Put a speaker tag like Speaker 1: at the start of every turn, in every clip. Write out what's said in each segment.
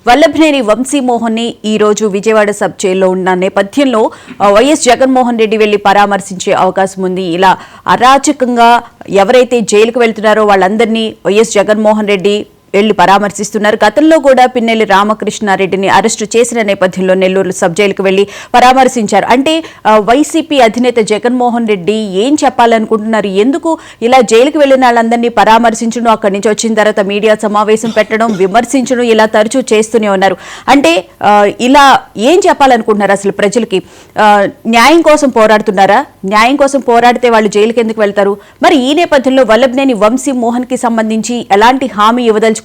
Speaker 1: వల్లభనేని వంశీమోహన్ని ఈ రోజు విజయవాడ సబ్ జైల్లో ఉన్న నేపథ్యంలో వైఎస్ జగన్మోహన్ రెడ్డి వెళ్లి పరామర్శించే అవకాశం ఉంది. ఇలా అరాచకంగా ఎవరైతే జైలుకు వెళ్తున్నారో వాళ్ళందరినీ వైఎస్ జగన్మోహన్ రెడ్డి వెళ్లి పరామర్శిస్తున్నారు. గతంలో కూడా పిన్నెల్లి రామకృష్ణారెడ్డిని అరెస్టు చేసిన నేపథ్యంలో నెల్లూరు సబ్ జైలుకు వెళ్లి పరామర్శించారు. అంటే వైసీపీ అధినేత జగన్మోహన్ రెడ్డి ఏం చెప్పాలనుకుంటున్నారు? ఎందుకు ఇలా జైలుకు వెళ్లిన వాళ్ళందరినీ పరామర్శించడం, అక్కడి నుంచి వచ్చిన తర్వాత మీడియా సమావేశం పెట్టడం, విమర్శించడం ఇలా తరచూ చేస్తూనే ఉన్నారు. అంటే ఇలా ఏం చెప్పాలనుకుంటున్నారు అసలు ప్రజలకి? న్యాయం కోసం పోరాడుతున్నారా? న్యాయం కోసం పోరాడితే వాళ్ళు జైలుకి ఎందుకు వెళ్తారు? మరి ఈ నేపథ్యంలో వల్లభనేని వంశీమోహన్ కి సంబంధించి ఎలాంటి హామీ ఇవ్వదలుచుకున్నారు?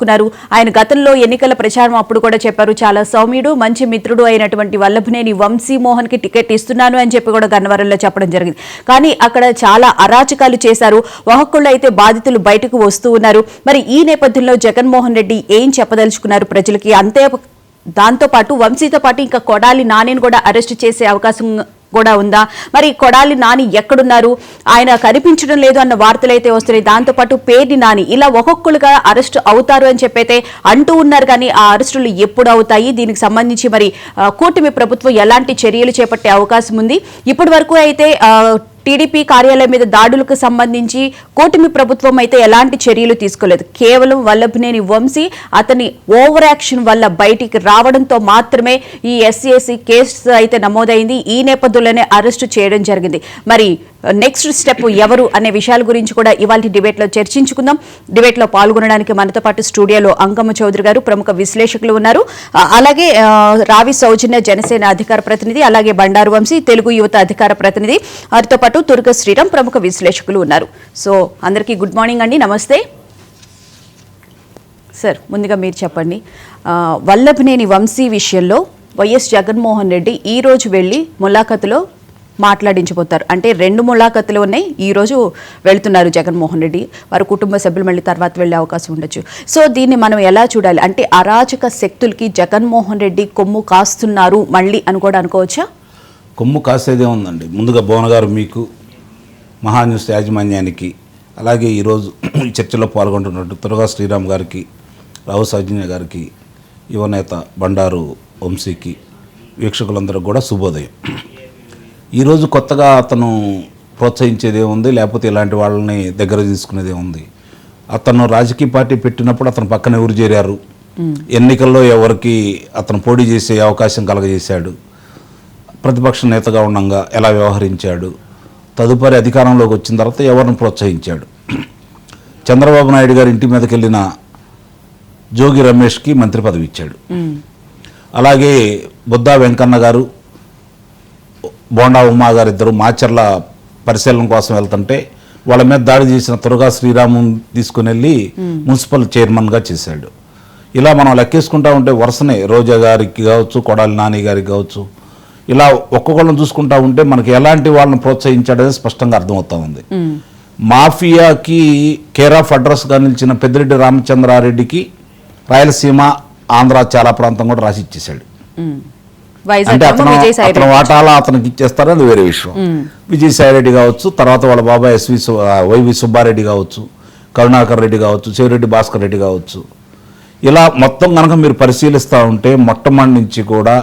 Speaker 1: ఆయన గతంలో ఎన్నికల ప్రచారం అప్పుడు కూడా చెప్పారు, చాలా సౌమ్యుడు, మంచి మిత్రుడు అయినటువంటి వల్లభనేని వంశీమోహన్ కి టికెట్ ఇస్తున్నాను అని చెప్పి కూడా గన్నవరంలో చెప్పడం జరిగింది. కానీ అక్కడ చాలా అరాచకాలు చేశారు. ఒక్కొక్కళ్ళు అయితే బాధితులు బయటకు వస్తూ ఉన్నారు. మరి ఈ నేపథ్యంలో జగన్మోహన్ రెడ్డి ఏం చెప్పదలుచుకున్నారు ప్రజలకి? అంతే దాంతోపాటు వంశీతో పాటు ఇంకా కొడాలి నానిని కూడా అరెస్ట్ చేసే అవకాశం కూడా ఉందా? మరి కొడాలి నాని ఎక్కడున్నారు? ఆయన కనిపించడం లేదు అన్న వార్తలు అయితే వస్తున్నాయి. దాంతోపాటు పేర్ని నాని ఇలా ఒక్కొక్కరుగా అరెస్ట్ అవుతారు అని చెప్పైతే అంటూ ఉన్నారు. కానీ ఆ అరెస్టులు ఎప్పుడు అవుతాయి? దీనికి సంబంధించి మరి కూటమి ప్రభుత్వం ఎలాంటి చర్యలు చేపట్టే అవకాశం ఉంది? ఇప్పటి వరకు అయితే టీడీపీ కార్యాలయం మీద దాడులకు సంబంధించి కూటమి ప్రభుత్వం అయితే ఎలాంటి చర్యలు తీసుకోలేదు. కేవలం వల్లభనేని వంశీ అతని ఓవర్ యాక్షన్ వల్ల బయటికి రావడంతో మాత్రమే ఈ ఎస్సీ కేసు అయితే నమోదైంది. ఈ నేపథ్యంలోనే అరెస్టు చేయడం జరిగింది. మరి నెక్స్ట్ స్టెప్ ఎవరు అనే విషయాల గురించి కూడా ఇవాళ డిబేట్లో చర్చించుకుందాం. డిబేట్లో పాల్గొనడానికి మనతో పాటు స్టూడియోలో అంకమ్మ చౌదరి గారు ప్రముఖ విశ్లేషకులు ఉన్నారు. అలాగే రావి సౌజన్య జనసేన అధికార ప్రతినిధి, అలాగే బండారు వంశీ తెలుగు యువత అధికార ప్రతినిధి, వారితో పాటు తుర్క శ్రీరామ్ ప్రముఖ విశ్లేషకులు ఉన్నారు. సో అందరికీ గుడ్ మార్నింగ్ అండి, నమస్తే. సార్ ముందుగా మీరు చెప్పండి, వల్లభనేని వంశీ విషయంలో వైఎస్ జగన్మోహన్ రెడ్డి ఈ రోజు వెళ్లి ములాఖతులో మాట్లాడించబోతారు. అంటే 2 ములాఖతులు ఉన్నాయి. ఈ రోజు వెళ్తున్నారు జగన్మోహన్ రెడ్డి, వారి కుటుంబ సభ్యులు మళ్ళీ తర్వాత వెళ్లే అవకాశం ఉండొచ్చు. సో దీన్ని మనం ఎలా చూడాలి? అంటే అరాచక శక్తులకి జగన్మోహన్ రెడ్డి కొమ్ము కాస్తున్నారు మళ్ళీ అని కూడా అనుకోవచ్చా?
Speaker 2: కొమ్ము కాసేదే ఉందండి. ముందుగా భువన్ గారు మీకు, మహాన్యూస్ యాజమాన్యానికి, అలాగే ఈరోజు ఈ చర్చలో పాల్గొంటున్నట్టు తురగా శ్రీరామ్ గారికి, రావు సౌజన్య గారికి, యువనేత బండారు వంశీకి, వీక్షకులందరూ కూడా శుభోదయం. ఈరోజు కొత్తగా అతను ప్రోత్సహించేదే ఉంది, లేకపోతే ఇలాంటి వాళ్ళని దగ్గర తీసుకునేదే ఉంది. అతను రాజకీయ పార్టీ పెట్టినప్పుడు అతను పక్కన ఎవరు చేరారు, ఎన్నికల్లో ఎవరికి అతను పోటీ చేసే అవకాశం కలగజేశాడు, ప్రతిపక్ష నేతగా ఉండగా ఎలా వ్యవహరించాడు, తదుపరి అధికారంలోకి వచ్చిన తర్వాత ఎవరిని ప్రోత్సహించాడు. చంద్రబాబు నాయుడు గారి ఇంటి మీదకి వెళ్ళిన జోగి రమేష్కి మంత్రి పదవి ఇచ్చాడు. అలాగే బుద్దా వెంకన్న గారు, బోండా ఉమా గారు ఇద్దరు మాచర్ల పరిశీలన కోసం వెళ్తుంటే వాళ్ళ మీద దాడి చేసిన తురగా శ్రీరాము తీసుకుని వెళ్ళి మున్సిపల్ చైర్మన్గా చేశాడు. ఇలా మనం లెక్కేసుకుంటా ఉంటే వరుసనే రోజా గారికి కావచ్చు, కొడాలి నాని గారికి కావచ్చు, ఇలా ఒక్కొక్కళ్ళని చూసుకుంటా ఉంటే మనకి ఎలాంటి వాళ్ళని ప్రోత్సహించాడనేది స్పష్టంగా అర్థమవుతా ఉంది. మాఫియాకి కేర్ ఆఫ్ అడ్రస్గా నిలిచిన పెద్దిరెడ్డి రామచంద్రారెడ్డికి రాయలసీమ, ఆంధ్ర చాలా ప్రాంతం కూడా రాసి ఇచ్చేశాడు. అంటే అతను వాటాలా అతనికి ఇచ్చేస్తారో అది వేరే విషయం. విజయసాయి రెడ్డి కావచ్చు, తర్వాత వాళ్ళ బాబాయ్ వైవి సుబ్బారెడ్డి కావచ్చు, కరుణాకర్ రెడ్డి కావచ్చు, చెవిరెడ్డి భాస్కర్ రెడ్డి కావచ్చు, ఇలా మొత్తం కనుక మీరు పరిశీలిస్తూ ఉంటే మొట్టమొదటి నుంచి కూడా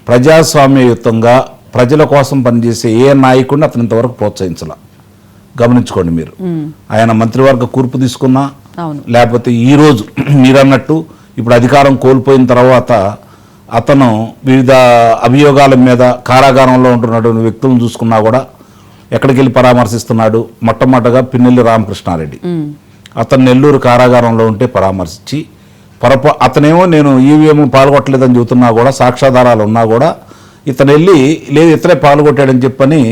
Speaker 2: ప్రజాస్వామ్యయుతంగా ప్రజల కోసం పనిచేసే ఏ నాయకుడిని అతను ఇంతవరకు ప్రోత్సహించాల. గమనించుకోండి మీరు. ఆయన మంత్రివర్గ కూర్పు తీసుకున్నా, లేకపోతే ఈరోజు మీరన్నట్టు ఇప్పుడు అధికారం కోల్పోయిన తర్వాత అతను వివిధ అభియోగాల మీద కారాగారంలో ఉంటున్నటువంటి వ్యక్తులను చూసుకున్నా కూడా ఎక్కడికి వెళ్ళి పరామర్శిస్తున్నాడు? మొట్టమొదటిగా పిన్నెల్లి రామకృష్ణారెడ్డి. అతను నెల్లూరు కారాగారంలో ఉంటే పరామర్శించి అతనేమో నేను ఈవీఎం పాల్గొట్టలేదని చెబుతున్నా కూడా, సాక్ష్యాధారాలు ఉన్నా కూడా ఇతను వెళ్ళి లేదు ఇతనే పాల్గొట్టాడని చెప్పని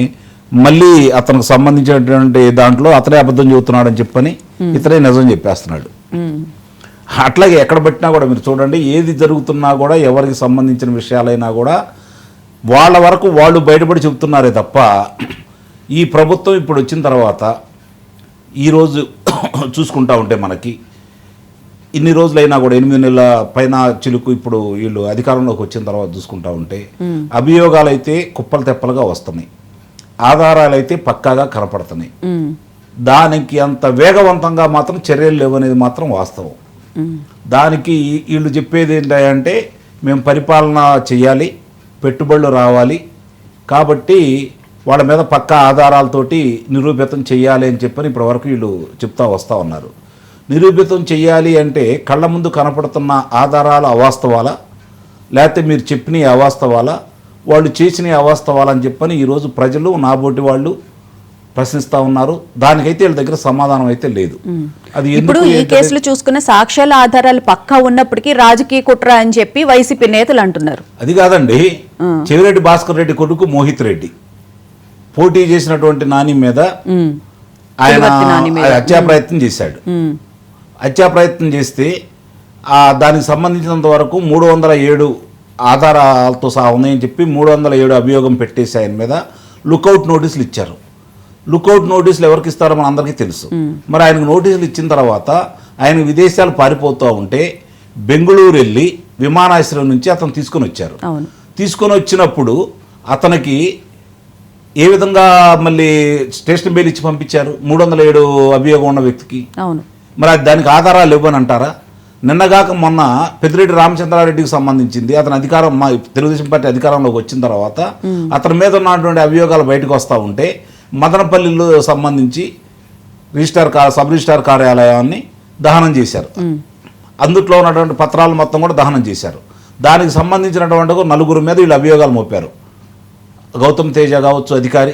Speaker 2: మళ్ళీ అతనికి సంబంధించినటువంటి దాంట్లో అతనే అబద్ధం చెబుతున్నాడని చెప్పని ఇతనే నిజం చెప్పేస్తున్నాడు. అట్లాగే ఎక్కడ పెట్టినా కూడా మీరు చూడండి, ఏది జరుగుతున్నా కూడా ఎవరికి సంబంధించిన విషయాలైనా కూడా వాళ్ళ వరకు వాళ్ళు బయటపడి చెబుతున్నారే తప్ప ఈ ప్రభుత్వం ఇప్పుడు వచ్చిన తర్వాత ఈరోజు చూసుకుంటా ఉంటే మనకి ఇన్ని రోజులైనా కూడా 8 నెలల పైన చిలుకు ఇప్పుడు వీళ్ళు అధికారంలోకి వచ్చిన తర్వాత చూసుకుంటా ఉంటే అభియోగాలు అయితే కుప్పలు తెప్పలుగా వస్తున్నాయి, ఆధారాలు అయితే పక్కాగా కనపడుతున్నాయి. దానికి అంత వేగవంతంగా మాత్రం చర్యలు లేవనేది మాత్రం వాస్తవం. దానికి వీళ్ళు చెప్పేది ఏంటంటే మేము పరిపాలన చేయాలి, పెట్టుబడులు రావాలి, కాబట్టి వాళ్ళ మీద పక్కా ఆధారాలతోటి నిరూపితం చేయాలి అని చెప్పని ఇప్పటివరకు వీళ్ళు చెప్తా వస్తూ ఉన్నారు. నిరూపితం చేయాలి అంటే కళ్ళ ముందు కనపడుతున్న ఆధారాలు అవాస్తవాలా, లేకపోతే మీరు చెప్పిన అవాస్తవాలా, వాళ్ళు చేసిన అవాస్తవాలని చెప్పని ఈరోజు ప్రజలు నాబోటి వాళ్ళు ప్రశ్నిస్తూ ఉన్నారు. దానికైతే వీళ్ళ దగ్గర సమాధానం అయితే లేదు. అది
Speaker 1: ఇప్పుడు ఈ కేసులో చూసుకున్న సాక్ష్యాల ఆధారాలు పక్కా ఉన్నప్పటికీ రాజకీయ కుట్ర అని చెప్పి వైసీపీ నేతలు అంటున్నారు.
Speaker 2: అది కాదండి, చెవిరెడ్డి భాస్కర్ రెడ్డి కొడుకు మోహిత్ రెడ్డి పోటీ చేసినటువంటి నాని మీద ఆయన హత్యా ప్రయత్నం చేశాడు. హత్యా ప్రయత్నం చేస్తే దానికి సంబంధించినంత వరకు 307 ఆధారాలతో సహా ఉన్నాయని చెప్పి 307 అభియోగం పెట్టేసి ఆయన మీద లుకౌట్ నోటీసులు ఇచ్చారు. లుకౌట్ నోటీసులు ఎవరికి ఇస్తారో మన అందరికీ తెలుసు. మరి ఆయనకు నోటీసులు ఇచ్చిన తర్వాత ఆయన విదేశాలు పారిపోతూ ఉంటే బెంగళూరు వెళ్ళి విమానాశ్రయం నుంచి అతను తీసుకొని వచ్చారు. తీసుకొని వచ్చినప్పుడు అతనికి ఏ విధంగా మళ్ళీ స్టేషన్ బెయిల్ ఇచ్చి పంపించారు 307 అభియోగం ఉన్న వ్యక్తికి. మరి దానికి ఆధారాలు ఇవ్వని అంటారా? నిన్నగాక మొన్న పెద్దిరెడ్డి రామచంద్రారెడ్డికి సంబంధించింది అతని అధికారం తెలుగుదేశం పార్టీ అధికారంలోకి వచ్చిన తర్వాత అతని మీద ఉన్నటువంటి అభియోగాలు బయటకు వస్తూ ఉంటే మదనపల్లిలో సంబంధించి సబ్ రిజిస్ట్రార్ కార్యాలయాన్ని దహనం చేశారు. అందుట్లో ఉన్నటువంటి పత్రాలు మొత్తం కూడా దహనం చేశారు. దానికి సంబంధించినటువంటి 4 మీద వీళ్ళు అభియోగాలు మోపారు. గౌతమ్ తేజ కావచ్చు అధికారి,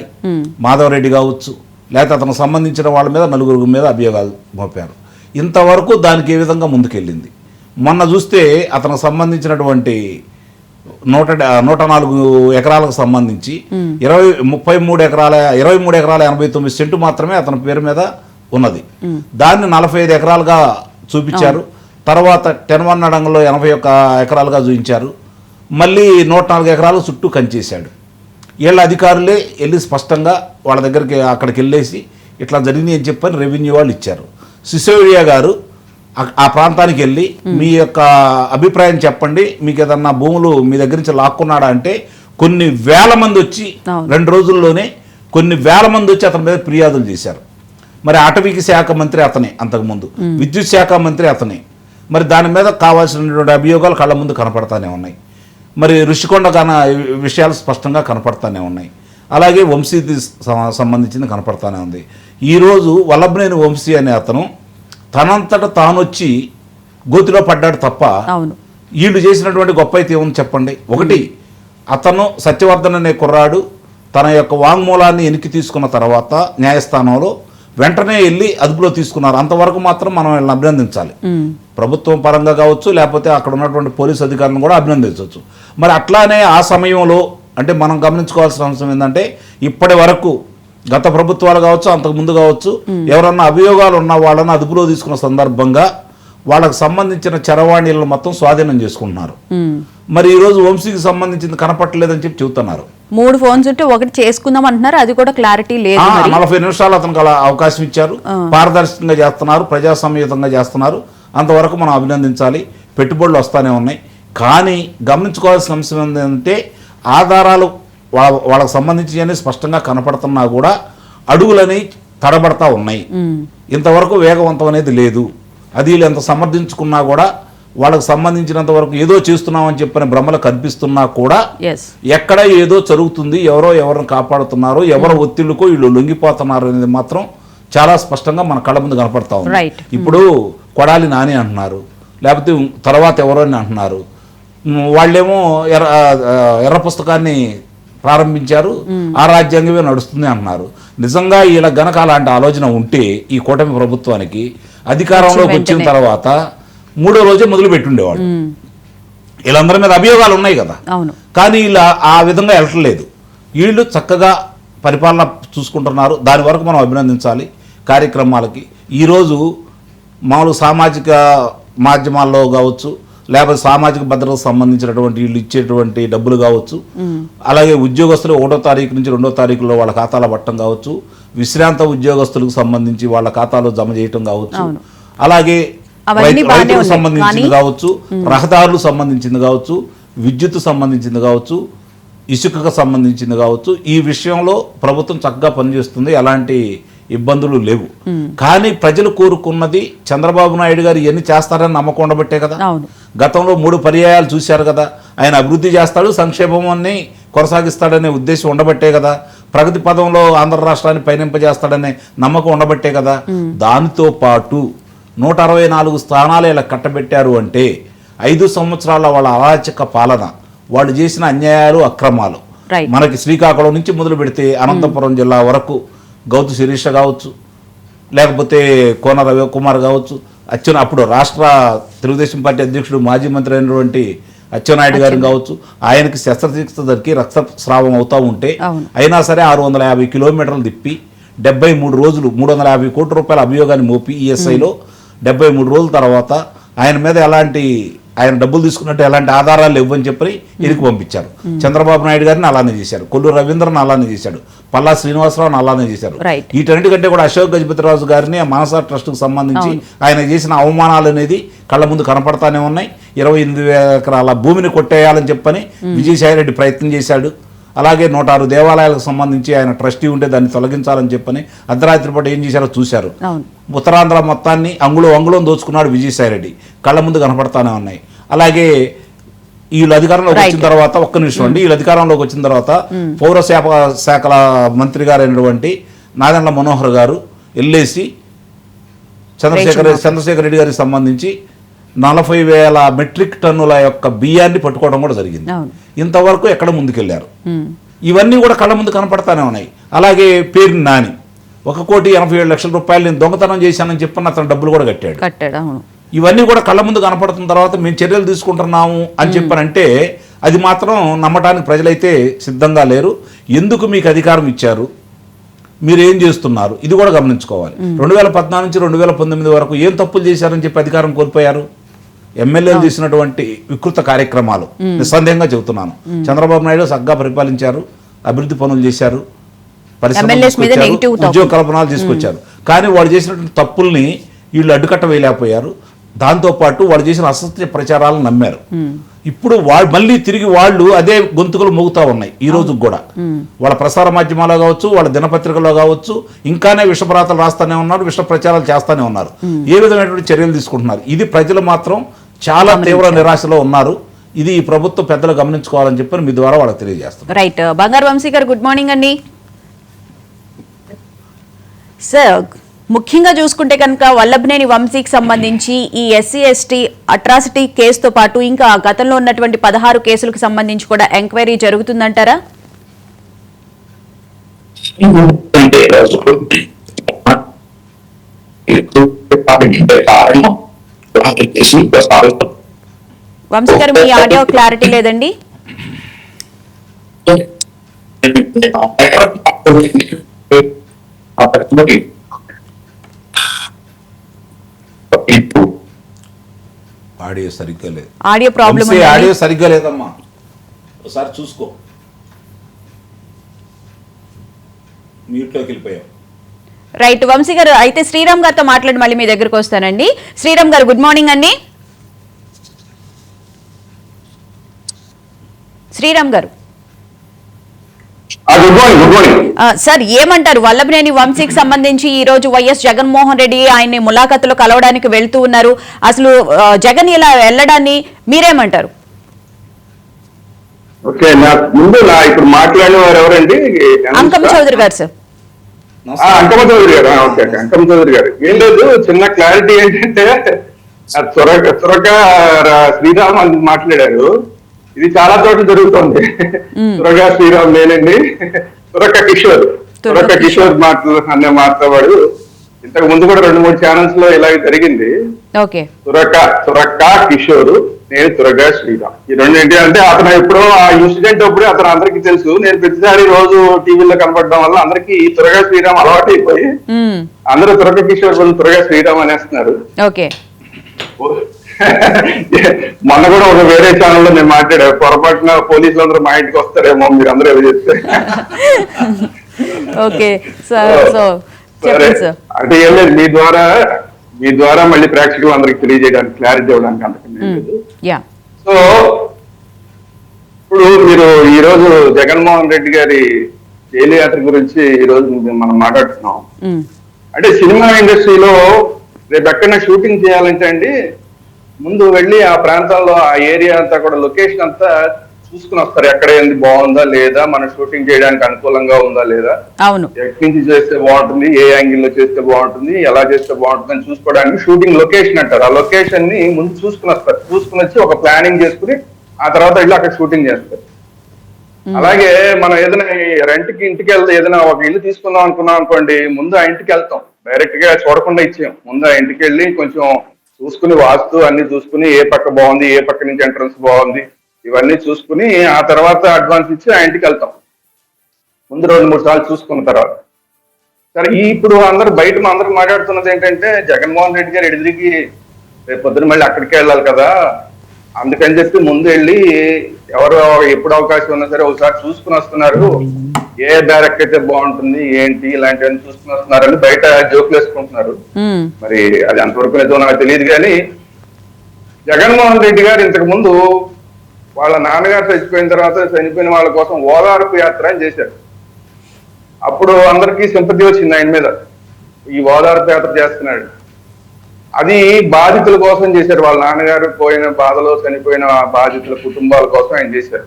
Speaker 2: మాధవరెడ్డి కావచ్చు, లేకపోతే అతనికి సంబంధించిన వాళ్ళ మీద 4 మీద అభియోగాలు మోపారు. ఇంతవరకు దానికి ఏ విధంగా ముందుకెళ్ళింది? మొన్న చూస్తే అతనికి సంబంధించినటువంటి 104 ఎకరాలకు సంబంధించి 23 ఎకరాల 89 సెంటు మాత్రమే అతని పేరు మీద ఉన్నది. దాన్ని 45 ఎకరాలుగా చూపించారు. తర్వాత 10 అడంగంలో 81 ఎకరాలుగా చూపించారు. మళ్ళీ 104 ఎకరాలు చుట్టూ కంచేశాడు. వీళ్ళ అధికారులే వెళ్ళి స్పష్టంగా వాళ్ళ దగ్గరికి అక్కడికి వెళ్ళేసి ఇట్లా జరిగింది అని చెప్పని రెవెన్యూ వాళ్ళు ఇచ్చారు. సిసోడియా గారు ఆ ప్రాంతానికి వెళ్ళి మీ యొక్క అభిప్రాయం చెప్పండి, మీకు ఏదన్నా భూములు మీ దగ్గర నుంచి లాక్కున్నాడా అంటే కొన్ని వేల మంది వచ్చి 2 రోజుల్లోనే కొన్ని వేల మంది వచ్చి అతని మీద ఫిర్యాదులు చేశారు. మరి అటవీకి శాఖ మంత్రి అతనే, అంతకుముందు విద్యుత్ శాఖ మంత్రి అతనే. మరి దాని మీద కావాల్సినటువంటి అభియోగాలు కళ్ళ ముందు కనపడతానే ఉన్నాయి. మరి ఋషికొండ విషయాలు స్పష్టంగా కనపడతానే ఉన్నాయి. అలాగే వంశీకి సంబంధించింది కనపడతానే ఉంది. ఈరోజు వల్లభనేని వంశీ అనే అతను తనంతట తానొచ్చి గోతిలో పడ్డాడు తప్ప వీళ్ళు చేసినటువంటి గొప్ప అయితే ఏమని చెప్పండి. ఒకటి, అతను సత్యవర్ధన్ అనే కుర్రాడు తన యొక్క వాంగ్మూలాన్ని వెనక్కి తీసుకున్న తర్వాత న్యాయస్థానంలో వెంటనే వెళ్ళి అదుపులో తీసుకున్నారు. అంతవరకు మాత్రం మనం వీళ్ళని అభినందించాలి. ప్రభుత్వం పరంగా కావచ్చు, లేకపోతే అక్కడ ఉన్నటువంటి పోలీసు అధికారులను కూడా అభినందించవచ్చు. మరి అట్లానే ఆ సమయంలో అంటే మనం గమనించుకోవాల్సిన అంశం ఏంటంటే ఇప్పటి వరకు గత ప్రభుత్వాలు కావచ్చు, అంతకు ముందు కావచ్చు, ఎవరన్నా అభియోగాలు ఉన్న వాళ్ళని అదుపులో తీసుకున్న సందర్భంగా వాళ్ళకు సంబంధించిన చరవాణీలను మొత్తం స్వాధీనం చేసుకుంటున్నారు. మరి ఈ రోజు వంశీకి సంబంధించింది కనపట్టలేదని చెప్పి చెబుతున్నారు.
Speaker 1: 3 ఫోన్స్ ఉంటే ఒకటి చేసుకుందాం అంటున్నారు, అది కూడా క్లారిటీ లేదు.
Speaker 2: 40 నిమిషాలు అతనికి అలా అవకాశం ఇచ్చారు. పారదర్శకంగా చేస్తున్నారు, ప్రజాసమయుతంగా చేస్తున్నారు. అంతవరకు మనం అభినందించాలి. పెట్టుబడులు వస్తానే ఉన్నాయి. కానీ గమనించుకోవాల్సిన అంశం ఏంటంటే ఆధారాలు వాళ్ళకు సంబంధించి స్పష్టంగా కనపడుతున్నా కూడా అడుగులని తడబడతా ఉన్నాయి. ఇంతవరకు వేగవంతం అనేది లేదు. అది వీళ్ళు ఎంత సమర్థించుకున్నా కూడా వాళ్ళకు సంబంధించినంత వరకు ఏదో చేస్తున్నామని చెప్పిన భ్రమలు కనిపిస్తున్నా కూడా ఎక్కడ ఏదో జరుగుతుంది, ఎవరిని కాపాడుతున్నారు, ఎవరో ఒత్తిళ్లకు వీళ్ళు లొంగిపోతున్నారు అనేది మాత్రం చాలా స్పష్టంగా మన కళ్ళ ముందు కనపడతా ఉంది. ఇప్పుడు కొడాలి నాని అంటున్నారు, లేకపోతే తర్వాత ఎవరో అని అంటున్నారు. వాళ్ళేమో ఎర్ర పుస్తకాన్ని ప్రారంభించారు, ఆ రాజ్యాంగమే నడుస్తుంది అంటున్నారు. నిజంగా ఇలా గనక అలాంటి ఆలోచన ఉంటే ఈ కూటమి ప్రభుత్వానికి అధికారంలోకి వచ్చిన తర్వాత 3వ రోజే మొదలు పెట్టుండేవాడు. వీళ్ళందరి మీద అభియోగాలు ఉన్నాయి కదా, కానీ ఇలా ఆ విధంగా వెళ్ళట్లేదు. వీళ్ళు చక్కగా పరిపాలన చూసుకుంటున్నారు. దాని వరకు మనం అభినందించాలి కార్యక్రమాలకి. ఈరోజు మామూలు సామాజిక మాధ్యమాల్లో కావచ్చు, లేకపోతే సామాజిక భద్రతకు సంబంధించినటువంటి వీళ్ళు ఇచ్చేటువంటి డబ్బులు కావచ్చు, అలాగే ఉద్యోగస్తులు 1వ తారీఖు నుంచి 2వ తారీఖులో వాళ్ళ ఖాతాలో పట్టడం కావచ్చు, విశ్రాంత ఉద్యోగస్తులకు సంబంధించి వాళ్ళ ఖాతాలో జమ చేయటం కావచ్చు, అలాగే రైతులకు సంబంధించింది కావచ్చు, రహదారులకు సంబంధించింది కావచ్చు, విద్యుత్ సంబంధించింది కావచ్చు, ఇసుకకు సంబంధించింది కావచ్చు. ఈ విషయంలో ప్రభుత్వం చక్కగా పనిచేస్తుంది. ఎలాంటి ఇబ్బందులు లేవు. కానీ ప్రజలు కోరుకున్నది చంద్రబాబు నాయుడు గారు ఇవన్నీ చేస్తారని నమ్మకం ఉండబట్టే కదా. గతంలో 3 పర్యాయాలు చూశారు కదా, ఆయన అభివృద్ధి చేస్తాడు, సంక్షేమాన్ని కొనసాగిస్తాడనే ఉద్దేశం ఉండబట్టే కదా, ప్రగతి పదంలో ఆంధ్ర రాష్ట్రాన్ని పయనింపజేస్తాడనే నమ్మకం ఉండబట్టే కదా. దానితో పాటు 164 స్థానాలు ఇలా కట్టబెట్టారు అంటే 5 సంవత్సరాల వాళ్ళ అరాచక పాలన, వాళ్ళు చేసిన అన్యాయాలు, అక్రమాలు, మనకి శ్రీకాకుళం నుంచి మొదలు పెడితే అనంతపురం జిల్లా వరకు గౌతు శిరీష కావచ్చు, లేకపోతే కోన రవికుమార్ కావచ్చు, అప్పుడు రాష్ట్ర తెలుగుదేశం పార్టీ అధ్యక్షుడు మాజీ మంత్రి అయినటువంటి అచ్చెన్నాయుడు గారిని కావచ్చు, ఆయనకి శస్త్రచికిత్స దొరికి రక్తస్రావం అవుతూ ఉంటే అయినా సరే 650 కిలోమీటర్లు తిప్పి 73 రోజులు 350 కోట్ల రూపాయల అభియోగాన్ని మోపి ఈఎస్ఐలో 73 రోజుల తర్వాత ఆయన మీద ఆయన డబ్బులు తీసుకున్నట్టు ఎలాంటి ఆధారాలు ఇవ్వని చెప్పి ఇరికి పంపించారు. చంద్రబాబు నాయుడు గారిని అలానే చేశారు, కొల్లు రవీంద్రని అలానే చేశాడు, పల్లా శ్రీనివాసరావుని అలానే చేశారు. వీటన్నిటికంటే కూడా అశోక్ గజపతిరాజు గారిని ఆ మానస ట్రస్ట్కు సంబంధించి ఆయన చేసిన అవమానాలు అనేది కళ్ళ ముందు కనపడతానే ఉన్నాయి. 28,000 ఎకరాల భూమిని కొట్టేయాలని చెప్పని విజయసాయిరెడ్డి ప్రయత్నం చేశాడు. అలాగే 106 దేవాలయాలకు సంబంధించి ఆయన ట్రస్టీ ఉంటే దాన్ని తొలగించాలని చెప్పని అర్ధరాత్రి పూట ఏం చేశారో చూశారు. ఉత్తరాంధ్ర మొత్తాన్ని అంగుళం దోచుకున్నాడు విజయసాయిరెడ్డి, కళ్ళ ముందు కనపడతానే ఉన్నాయి. అలాగే వీళ్ళు అధికారంలోకి వచ్చిన తర్వాత వీళ్ళు అధికారంలోకి వచ్చిన తర్వాత పౌర శాఖల మంత్రి గారు అయినటువంటి నాదెండ్ల మనోహర్ గారు ఎల్లేసి చంద్రశేఖర్ రెడ్డి గారికి సంబంధించి 40,000 మెట్రిక్ టన్నుల యొక్క బియ్యాన్ని పట్టుకోవడం కూడా జరిగింది. ఇంతవరకు ఎక్కడ ముందుకెళ్లారు? ఇవన్నీ కూడా కళ్ళ ముందు కనపడతానే ఉన్నాయి. అలాగే పేరు నాని 1,87,00,000 రూపాయలు నేను దొంగతనం చేశానని చెప్పిన అతను డబ్బులు కూడా కట్టాడు. ఇవన్నీ కూడా కళ్ళ ముందు కనపడుతున్న తర్వాత మేము చర్యలు తీసుకుంటున్నాము అని చెప్పారంటే అది మాత్రం నమ్మటానికి ప్రజలైతే సిద్ధంగా లేరు. ఎందుకు మీకు అధికారం ఇచ్చారు, మీరు ఏం చేస్తున్నారు, ఇది కూడా గమనించుకోవాలి. 2014 నుంచి 2019 వరకు ఏం తప్పులు చేశారని చెప్పి అధికారం కోల్పోయారు. ఎమ్మెల్యేలు చేసినటువంటి వికృత కార్యక్రమాలు నిస్సందేహంగా చెబుతున్నాను. చంద్రబాబు నాయుడు చక్కగా పరిపాలించారు, అభివృద్ధి పనులు చేశారు, ఉద్యోగ కల్పనలు తీసుకొచ్చారు. కానీ వాళ్ళు చేసినటువంటి తప్పుల్ని వీళ్ళు అడ్డుకట్ట వేయలేకపోయారు. దాంతోపాటు వాళ్ళు చేసిన అసత్య ప్రచారాలను నమ్మారు. ఇప్పుడు మళ్ళీ తిరిగి వాళ్ళు అదే గొంతుకులు మోగుతా ఉన్నాయి ఈ రోజు కూడా. వాళ్ళ ప్రసార మాధ్యమాల్లో కావచ్చు, వాళ్ళ దినపత్రికల్లో కావచ్చు, ఇంకానే విషప్రాతలు రాస్తానే ఉన్నారు, విష ప్రచారాలు చేస్తానే ఉన్నారు. ఏ విధమైనటువంటి చర్యలు తీసుకుంటున్నారు? ఇది ప్రజలు మాత్రం చాలా తీవ్ర నిరాశలో ఉన్నారు. ఇది ఈ ప్రభుత్వ పెద్దలు గమనించుకోవాలని చెప్పి మీ ద్వారా వాళ్ళకి తెలియజేస్తున్నారు.
Speaker 1: రైట్. బంగారు వంశీ గారు గుడ్ మార్నింగ్ అండి. సార్, ముఖ్యంగా చూసుకుంటే కనుక వల్లభనేని వంశీకి సంబంధించి ఈ ఎస్సీ ఎస్టీ అట్రాసిటీ కేసుతో పాటు ఇంకా గతంలో ఉన్నటువంటి 16 కేసులకు సంబంధించి కూడా ఎంక్వైరీ జరుగుతుందంటారా? వంశీ గారు, మీ ఆడియో క్లారిటీ లేదండి.
Speaker 2: ఆడియో సరిగ్గా లేదు.
Speaker 1: ఆడియో
Speaker 2: సరిగ్గా లేదమ్మా, ఒకసారి చూసుకో. మ్యూట్లోకి వెళ్ళిపోయావు.
Speaker 1: రైట్ వంశీ గారు, అయితే శ్రీరామ్ గారితో మాట్లాడి మళ్ళీ మీ దగ్గరకు వస్తానండి. శ్రీరామ్ గారు గుడ్ మార్నింగ్ అండి. శ్రీరామ్ గారు సార్, ఏమంటారు? వల్లభనేని వంశీకి సంబంధించి ఈ రోజు వైఎస్ జగన్మోహన్ రెడ్డి ఆయన్ని ములాఖతులో కలవడానికి వెళ్తూ ఉన్నారు. అసలు జగన్ ఇలా వెళ్ళడాన్ని మీరేమంటారు?
Speaker 3: ఇప్పుడు మాట్లాడిన వారు ఎవరండి?
Speaker 1: అంకమ్మ చౌదరి గారు సార్.
Speaker 3: అంకమ్మ చౌదరి గారు. అంకమ్మ చౌదరి గారు. ఏం లేదు, చిన్న క్లారిటీ ఏంటంటే త్వరగా శ్రీరామ్ అని మాట్లాడారు. ఇది చాలా చోట్ల జరుగుతుంది. త్వరగా శ్రీరామ్ లేనండి, తురక కిషోర్ మాట్లాడు. ఇంతకు ముందు కూడా 2-3 ఛానల్స్ లో ఇలాగ జరిగింది. తురక కిషోర్, నేను తురగా శ్రీరామ్. ఈ రెండు ఏంటి అంటే అతను ఎప్పుడో ఆ ఇన్సిడెంట్ అప్పుడే అతను అందరికీ తెలుసు. నేను ప్రతిసారి రోజు టీవీలో కనపడడం వల్ల అందరికి తురగా శ్రీరామ్ అలవాటు అయిపోయి అందరూ తురక కిషోర్ బదులు తురగా శ్రీరామ్ అనేస్తున్నారు. మొన్న కూడా ఒక వేరే ఛానల్లో నేను మాట్లాడా, పొరపాటున పోలీసులు అందరూ మా ఇంటికి వస్తారేమో మీరు అందరూ ఏదో చెప్తే. అంటే ఏం లేదు, మీ ద్వారా మళ్ళీ ప్రేక్షకులు అందరికి తెలియజేయడానికి, క్లారిటీ ఇవ్వడానికి అంతకన్నా. సో ఇప్పుడు మీరు ఈ రోజు జగన్మోహన్ రెడ్డి గారి జైలు యాత్ర గురించి ఈ రోజు మనం మాట్లాడుతున్నాం. అంటే సినిమా ఇండస్ట్రీలో రేపు ఎక్కడైనా షూటింగ్ చేయాలంటే అండి, ముందు వెళ్ళి ఆ ప్రాంతాల్లో ఆ ఏరియా అంతా కూడా లొకేషన్ అంతా చూసుకుని వస్తారు. ఎక్కడ ఏంది బాగుందా లేదా, మన షూటింగ్ చేయడానికి అనుకూలంగా ఉందా లేదా,
Speaker 1: అవును.
Speaker 3: ఎక్కడి నుంచి చేస్తే బాగుంటుంది, ఏ యాంగిల్ లో చేస్తే బాగుంటుంది, ఎలా చేస్తే బాగుంటుంది అని చూసుకోవడానికి షూటింగ్ లొకేషన్ అంటారు. ఆ లొకేషన్ ని ముందు చూసుకుని వస్తారు. చూసుకుని వచ్చి ఒక ప్లానింగ్ చేసుకుని ఆ తర్వాత వెళ్ళి అక్కడ షూటింగ్ చేస్తారు. అలాగే మనం ఏదైనా రెంట్కి ఇంటికి వెళ్తే ఏదైనా ఒక ఇల్లు తీసుకుందాం అనుకున్నాం అనుకోండి, ముందు ఆ ఇంటికి వెళ్తాం, డైరెక్ట్ గా చూడకుండా ఇచ్చాం. ముందు ఆ ఇంటికి వెళ్ళి కొంచెం చూసుకుని వాస్తు అన్ని చూసుకుని ఏ పక్క బాగుంది, ఏ పక్క నుంచి ఎంట్రన్స్ బాగుంది, ఇవన్నీ చూసుకుని ఆ తర్వాత అడ్వాన్స్ ఇచ్చి ఆ ఇంటికి వెళ్తాం. ముందు 2-3 సార్లు చూసుకున్న తర్వాత. సరే, ఇప్పుడు అందరూ బయట అందరూ మాట్లాడుతున్నది ఏంటంటే, జగన్మోహన్ రెడ్డి గారు ఎడిదిరికి రేపు పొద్దున మళ్ళీ అక్కడికే వెళ్ళాలి కదా, అందుకని చెప్పి ముందు వెళ్ళి ఎవరు ఎప్పుడు అవకాశం ఉన్నా సరే ఒకసారి చూసుకుని వస్తున్నారు, ఏ డైరెక్ట్ అయితే బాగుంటుంది ఏంటి ఇలాంటివన్నీ చూసుకుని వస్తున్నారని బయట జోకులు వేసుకుంటున్నారు. మరి అది అంతవరకు ఏదో నాకు తెలియదు. కానీ జగన్మోహన్ రెడ్డి గారు ఇంతకు ముందు వాళ్ళ నాన్నగారు చనిపోయిన తర్వాత చనిపోయిన వాళ్ళ కోసం ఓదార్పు యాత్ర అని చేశారు. అప్పుడు అందరికీ సింపతి వచ్చింది ఆయన మీద, ఈ ఓదార్పు యాత్ర చేస్తున్నాడు. అది బాధితుల కోసం చేశారు. వాళ్ళ నాన్నగారు పోయిన బాధలో చనిపోయిన బాధితుల కుటుంబాల కోసం ఆయన చేశారు.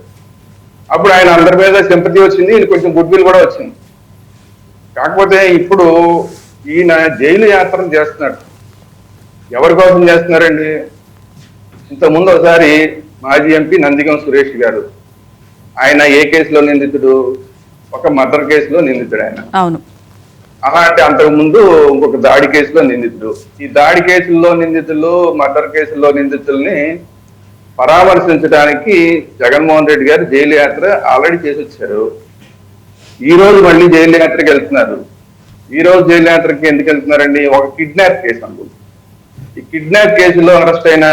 Speaker 3: అప్పుడు ఆయన అందరి మీద సింపతి వచ్చింది, ఈయన కొంచెం గుడ్ విల్ కూడా వచ్చింది. కాకపోతే ఇప్పుడు ఈయన జైలు యాత్ర చేస్తున్నాడు. ఎవరి కోసం చేస్తున్నారండి? ఇంతకుముందు ఒకసారి మాజీ ఎంపీ నందిగం సురేష్ గారు, ఆయన ఏ కేసులో నిందితుడు? ఒక మర్డర్ కేసులో నిందితుడు ఆయన.
Speaker 1: అవును.
Speaker 3: అలాంటి అంతకు ముందు ఇంకొక దాడి కేసులో నిందితుడు. ఈ దాడి కేసుల్లో నిందితులు, మర్డర్ కేసుల్లో నిందితుల్ని పరామర్శించడానికి జగన్మోహన్ రెడ్డి గారు జైలు యాత్ర ఆల్రెడీ చేసి వచ్చారు. ఈ రోజు మళ్ళీ జైలు యాత్రకి వెళ్తున్నారు. ఈ రోజు జైలు యాత్రకి ఎందుకు వెళ్తున్నారండి? ఒక కిడ్నాప్ కేసు అనుకో. ఈ కిడ్నాప్ కేసులో అరెస్ట్ అయిన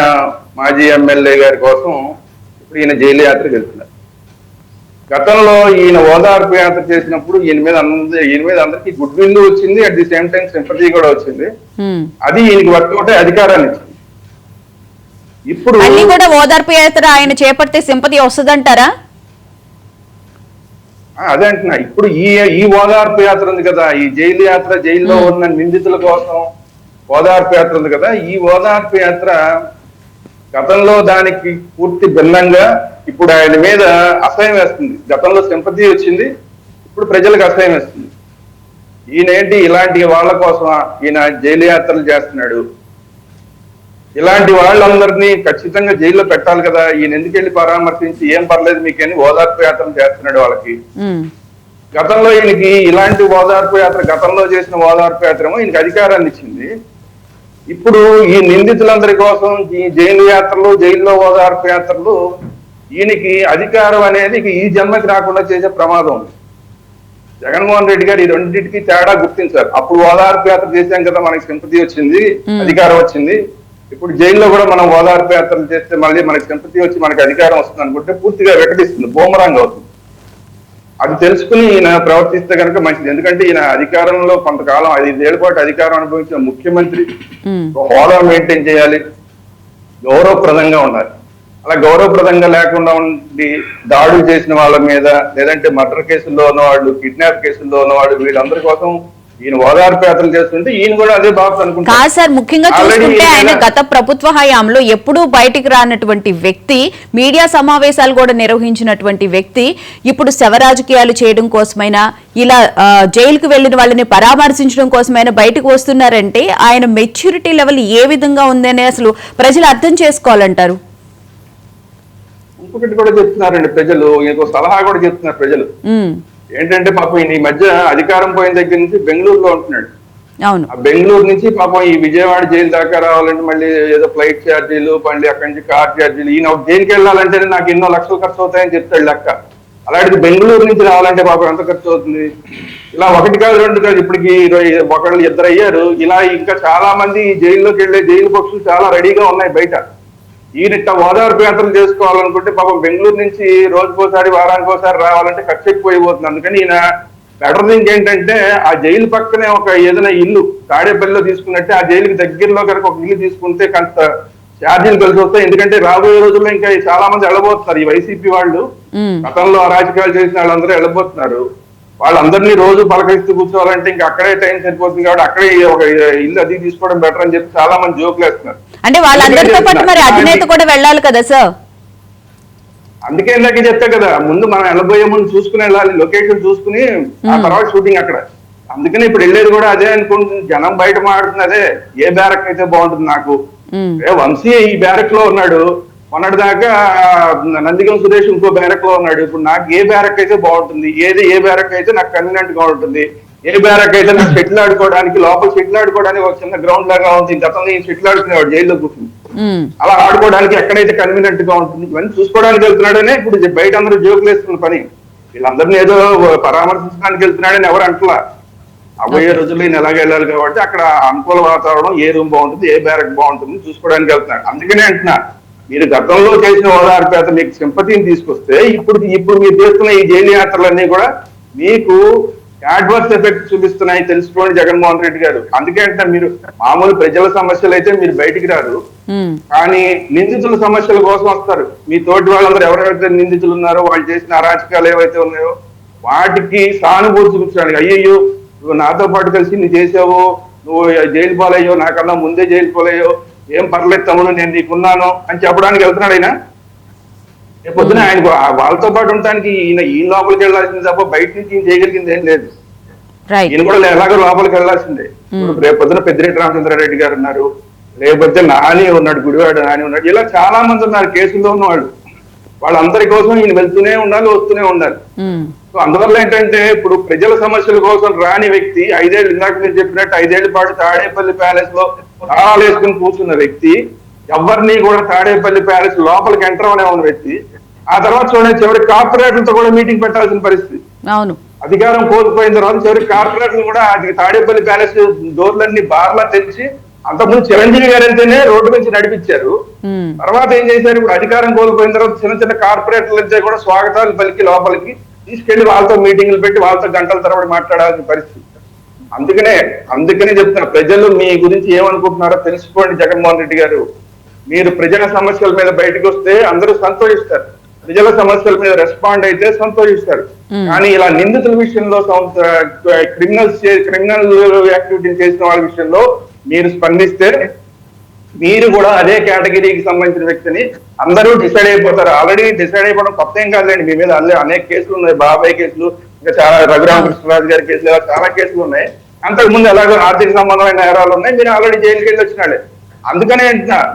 Speaker 3: మాజీ ఎమ్మెల్యే గారి కోసం ఇప్పుడు ఈయన జైలు యాత్రకి వెళ్తున్నారు. గతంలో ఈయన ఓదార్పు యాత్ర చేసినప్పుడు ఈయన మీద అందరికీ గుడ్ విల్ వచ్చింది, at the same time sympathy కూడా వచ్చింది. అది ఈయనకి వర్కౌట్ అధికారాన్ని ఇచ్చింది. ఇప్పుడు
Speaker 1: మళ్ళీ కూడా ఓదార్పు యాత్ర ఆయన చేపడితే సింపతి వస్తుందంటారా?
Speaker 3: అదే అంటున్నా. ఇప్పుడు ఈ ఓదార్పు యాత్ర ఉంది కదా, ఈ జైలు యాత్ర, జైల్లో ఉన్న నిందితుల కోసం ఓదార్పు యాత్ర ఉంది కదా, ఈ ఓదార్పు యాత్ర గతంలో దానికి పూర్తి భిన్నంగా ఇప్పుడు ఆయన మీద అసహ్యం వేస్తుంది. గతంలో సింపతి వచ్చింది, ఇప్పుడు ప్రజలకు అసహ్యం వేస్తుంది. ఈయనేంటి ఇలాంటి వాళ్ళ కోసం ఈయన జైలు యాత్రలు చేస్తున్నాడు, ఇలాంటి వాళ్ళందరినీ ఖచ్చితంగా జైల్లో పెట్టాలి కదా, ఈయన ఎందుకు వెళ్ళి పరామర్శించి ఏం పర్లేదు మీకని ఓదార్పు యాత్రలు చేస్తున్నాడు వాళ్ళకి. గతంలో ఈయనకి ఇలాంటి ఓదార్పు యాత్ర, గతంలో చేసిన ఓదార్పు యాత్ర ఏమో ఈయనకి అధికారాన్ని ఇచ్చింది. ఇప్పుడు ఈ నిందితులందరి కోసం ఈ జైలు యాత్రలు, జైల్లో ఓదార్పు యాత్రలు, ఈయనకి అధికారం అనేది ఈ జన్మకి రాకుండా చేసే ప్రమాదం ఉంది. జగన్మోహన్ రెడ్డి గారు ఈ రెండింటికి తేడా గుర్తించారు. అప్పుడు ఓదార్పు యాత్ర చేశాం కదా, మనకి సింపతి వచ్చింది, అధికారం వచ్చింది. ఇప్పుడు జైల్లో కూడా మనం ఓదార్పు యాత్రలు చేస్తే మళ్ళీ మనకి సింపతి వచ్చి మనకి అధికారం వస్తుంది అనుకుంటే పూర్తిగా వికటిస్తుంది, బూమరాంగ్ అవుతుంది. అది తెలుసుకుని ఈయన ప్రవర్తిస్తే కనుక మంచిది. ఎందుకంటే ఈయన అధికారంలో కొంతకాలం 5 ఏళ్ల పాటు అధికారం అనుభవించిన ముఖ్యమంత్రి, హోదా మెయింటైన్ చేయాలి, గౌరవప్రదంగా ఉండాలి. అలా గౌరవప్రదంగా లేకుండా ఉండి దాడులు చేసిన వాళ్ళ మీద, లేదంటే మర్డర్ కేసుల్లో ఉన్నవాళ్ళు, కిడ్నాప్ కేసుల్లో ఉన్నవాళ్ళు, వీళ్ళందరి కోసం ఈయన ఓదార్పు యాత్రలు చేస్తుంటే ఈయన కూడా అదే బాబు అనుకుంటారు.
Speaker 1: కాదు సార్, ముఖ్యంగా చూసుకుంటే ఆయన గత ప్రభుత్వ హయాంలో ఎప్పుడూ బయటికి రానటువంటి వ్యక్తి, మీడియా సమావేశాలు కూడా నిర్వహించినటువంటి వ్యక్తి, ఇప్పుడు శవ రాజకీయాలు చేయడం కోసమైనా, ఇలా జైలుకు వెళ్లిన వాళ్ళని పరామర్శించడం కోసమైనా బయటకు వస్తున్నారంటే ఆయన మెచ్యూరిటీ లెవెల్ ఏ విధంగా ఉందని అసలు ప్రజలు అర్థం చేసుకోవాలంటారు?
Speaker 3: ఇంకొకటి కూడా చెప్తున్నారండి ప్రజలు, ఇంకో సలహా కూడా చెప్తున్నారు ప్రజలు. ఏంటంటే పాపం ఈ మధ్య అధికారం పోయిన దగ్గర నుంచి బెంగళూరులో ఉంటున్నాడు.
Speaker 1: అవును.
Speaker 3: ఆ బెంగళూరు నుంచి పాపం ఈ విజయవాడ జైలు దాకా రావాలంటే మళ్ళీ ఏదో ఫ్లైట్ ఛార్జీలు, మళ్ళీ అక్కడి నుంచి కార్ ఛార్జీలు, ఈయన జైలుకి వెళ్ళాలంటేనే నాకు ఎన్నో లక్షలు ఖర్చు అవుతాయని చెప్తాడు లెక్క. అలాంటిది బెంగళూరు నుంచి రావాలంటే పాపం ఎంత ఖర్చు అవుతుంది? ఇలా 1 కాదు 2 కాదు, ఇప్పటికి 1 2 అయ్యారు. ఇలా ఇంకా చాలా మంది జైల్లోకి వెళ్లే జైలు పక్షులు చాలా రెడీగా ఉన్నాయి బయట. ఈయన ఓదార్పు యాత్రలు చేసుకోవాలనుకుంటే పాపం బెంగళూరు నుంచి రోజుకోసారి, వారానికి ఒకసారి రావాలంటే ఖర్చు ఎక్కువైపోతుంది. అందుకని ఈయన బెటర్ థింగ్ ఏంటంటే ఆ జైలు పక్కనే ఒక ఏదైనా ఇల్లు తాడేపల్లిలో తీసుకున్నట్టే ఆ జైలుకి దగ్గరలో కనుక ఒక ఇల్లు తీసుకుంటే కొంత ఛార్జీలు కలిసి వస్తాయి. ఎందుకంటే రాబోయే రోజుల్లో ఇంకా చాలా మంది వెళ్ళబోతున్నారు. ఈ వైసీపీ వాళ్ళు గతంలో అరాజకాలు చేసిన వాళ్ళందరూ వెళ్ళబోతున్నారు. వాళ్ళందరినీ రోజు పలకరిస్తూ కూర్చోవాలంటే ఇంకా అక్కడే టైం సరిపోతుంది కాబట్టి అక్కడే ఒక ఇల్లు అది తీసుకోవడం బెటర్ అని చెప్పి చాలా మంది జోకులు వేస్తున్నారు.
Speaker 1: అంటే వాళ్ళందరితో పాటు మరి అధినేత కూడా వెళ్ళాలి కదా సార్.
Speaker 3: అందుకే ఇందాక చెప్తా కదా, ముందు మనం వెళ్ళబోయే ముందు చూసుకుని వెళ్ళాలి, లొకేషన్ చూసుకుని ఆ తర్వాత షూటింగ్ అక్కడ. అందుకని ఇప్పుడు వెళ్ళేది కూడా అదే అనుకుంటుంది. జనం బయట మాట్లాడుతుంది అదే, ఏ బ్యారక్ అయితే బాగుంటుంది నాకు. వంశీ ఈ బ్యారక్ లో ఉన్నాడు, మొన్నటి దాకా నందిగం సురేష్ ఇంకో బ్యారక్ లో ఉన్నాడు. ఇప్పుడు నాకు ఏ బ్యారక్ అయితే బాగుంటుంది, ఏ బ్యారక్ అయితే నాకు కన్వీనియంట్ గా ఉంటుంది, ఏ బ్యారక్ అయితే నాకు షెటిల్ ఆడుకోవడానికి, లోపల షెటిల్ ఆడుకోవడానికి ఒక చిన్న గ్రౌండ్ లాగా ఉంది. గతంలో షెటిల్ ఆడుకునేవాడు జైల్లో కూర్చుని, అలా ఆడుకోవడానికి ఎక్కడైతే కన్వీనియంట్ గా ఉంటుంది ఇవన్నీ చూసుకోవడానికి వెళ్తున్నాడనే ఇప్పుడు బయట అందరూ జోకులు వేస్తున్న పని. వీళ్ళందరినీ ఏదో పరామర్శించడానికి వెళ్తున్నాడని ఎవరు అంటలా. అవ్వయ్యే రోజుల్లో ఈయన ఎలాగ వెళ్ళాలి కాబట్టి అక్కడ అనుకూల వాతావరణం, ఏ రూమ్ బాగుంటుంది, ఏ బ్యారక్ బాగుంటుంది చూసుకోవడానికి వెళ్తున్నాడు. అందుకనే అంటున్నా, మీరు గతంలో చేసిన ఓదార్పేత మీకు సింపతిని తీసుకొస్తే ఇప్పుడు మీరు చేస్తున్న ఈ జైలు యాత్రలన్నీ కూడా మీకు అడ్వర్స్ ఎఫెక్ట్ చూపిస్తున్నాయి తెలుసుకోండి జగన్మోహన్ రెడ్డి గారు. అందుకే అంటే మీరు మామూలు ప్రజల సమస్యలు అయితే మీరు బయటికి రారు, కానీ నిందితుల సమస్యల కోసం వస్తారు. మీ తోటి వాళ్ళందరూ ఎవరైతే నిందితులు ఉన్నారో వాళ్ళు చేసిన అరాచకాలు ఏవైతే ఉన్నాయో వాటికి సానుభూతి చూపించడానికి, అయ్యయ్యో నువ్వు నాతో పాటు కలిసి నువ్వు చేసావు, నువ్వు జైలు పాలయ్యో, నాకన్నా ముందే జైలు పాలయ్యో, ఏం పర్లేదు తమ్ముడు నేను నీకున్నాను అని చెప్పడానికి వెళ్తున్నాడు ఆయన. పొద్దున ఆయన వాళ్ళతో పాటు ఉండడానికి ఈ లోపలికి వెళ్ళాల్సింది తప్ప బయట నుంచి ఈయన చేయగలిగింది ఏం లేదు. ఈయన కూడా ఎలాగో లోపలికి వెళ్ళాల్సిందే. ఇప్పుడు రేపు పొద్దున పెద్దిరెడ్డి రామచంద్రారెడ్డి గారు ఉన్నారు, లేకపోతే నాని ఉన్నాడు, గుడివాడ నాని ఉన్నాడు, ఇలా చాలా మంది ఉన్నారు కేసుల్లో ఉన్నవాళ్ళు. వాళ్ళందరి కోసం ఈయన వెళ్తూనే ఉండాలి, వస్తూనే ఉండాలి. సో అందువల్ల ఏంటంటే ఇప్పుడు ప్రజల సమస్యల కోసం రాని వ్యక్తి 5 ఏళ్ళు, ఇందాక మీరు చెప్పినట్టు 5 ఏళ్ల పాటు తాడేపల్లి ప్యాలెస్ లో తాళాలు వేసుకుని కూర్చున్న వ్యక్తి, ఎవరిని కూడా తాడేపల్లి ప్యాలెస్ లోపలికి ఎంటర్ అవనే ఉన్న వ్యక్తి, ఆ తర్వాత చూడండి చివరి కార్పొరేటర్లతో కూడా మీటింగ్ పెట్టాల్సిన పరిస్థితి.
Speaker 1: అవును,
Speaker 3: అధికారం కోల్పోయిన తర్వాత చివరి కార్పొరేటర్లు కూడా తాడేపల్లి ప్యాలెస్ డోర్లన్నీ బార్లా తెరిచి, అంతకుముందు చిరంజీవి గారు వెళ్తేనే రోడ్డు నుంచి నడిపించారు. తర్వాత ఏం చేశారు, ఇప్పుడు అధికారం కోల్పోయిన తర్వాత చిన్న చిన్న కార్పొరేటర్లు వెళ్తే కూడా స్వాగతాలు పలికి లోపలికి తీసుకెళ్లి వాళ్ళతో మీటింగ్లు పెట్టి వాళ్ళతో గంటల తరబడి మాట్లాడాల్సిన పరిస్థితి. అందుకనే చెప్తున్నా, ప్రజలు మీ గురించి ఏమనుకుంటున్నారో తెలుసుకోండి జగన్మోహన్ రెడ్డి గారు. మీరు ప్రజల సమస్యల మీద బయటకు వస్తే అందరూ సంతోషిస్తారు, ప్రజల సమస్యల మీద రెస్పాండ్ అయితే సంతోషిస్తారు. కానీ ఇలా నిందితుల విషయంలో, క్రిమినల్ యాక్టివిటీ చేసిన వాళ్ళ విషయంలో మీరు స్పందిస్తే మీరు కూడా అదే కేటగిరీకి సంబంధించిన వ్యక్తిని అందరూ డిసైడ్ అయిపోతారు. ఆల్రెడీ డిసైడ్ అయిపోవడం కొత్త ఏం కాదులేండి. మీ మీద అనేక కేసులు ఉన్నాయి, బాబాయ్ కేసులు, ఇంకా చాలా రఘురామకృష్ణరాజు గారి కేసులు, ఇలా చాలా కేసులు ఉన్నాయి. అంతకు ముందు ఎలాగో ఆర్థిక సంబంధమైన నేరాలు ఉన్నాయి, మీరు ఆల్రెడీ జైలుకి వెళ్ళి వచ్చినాడే. అందుకనే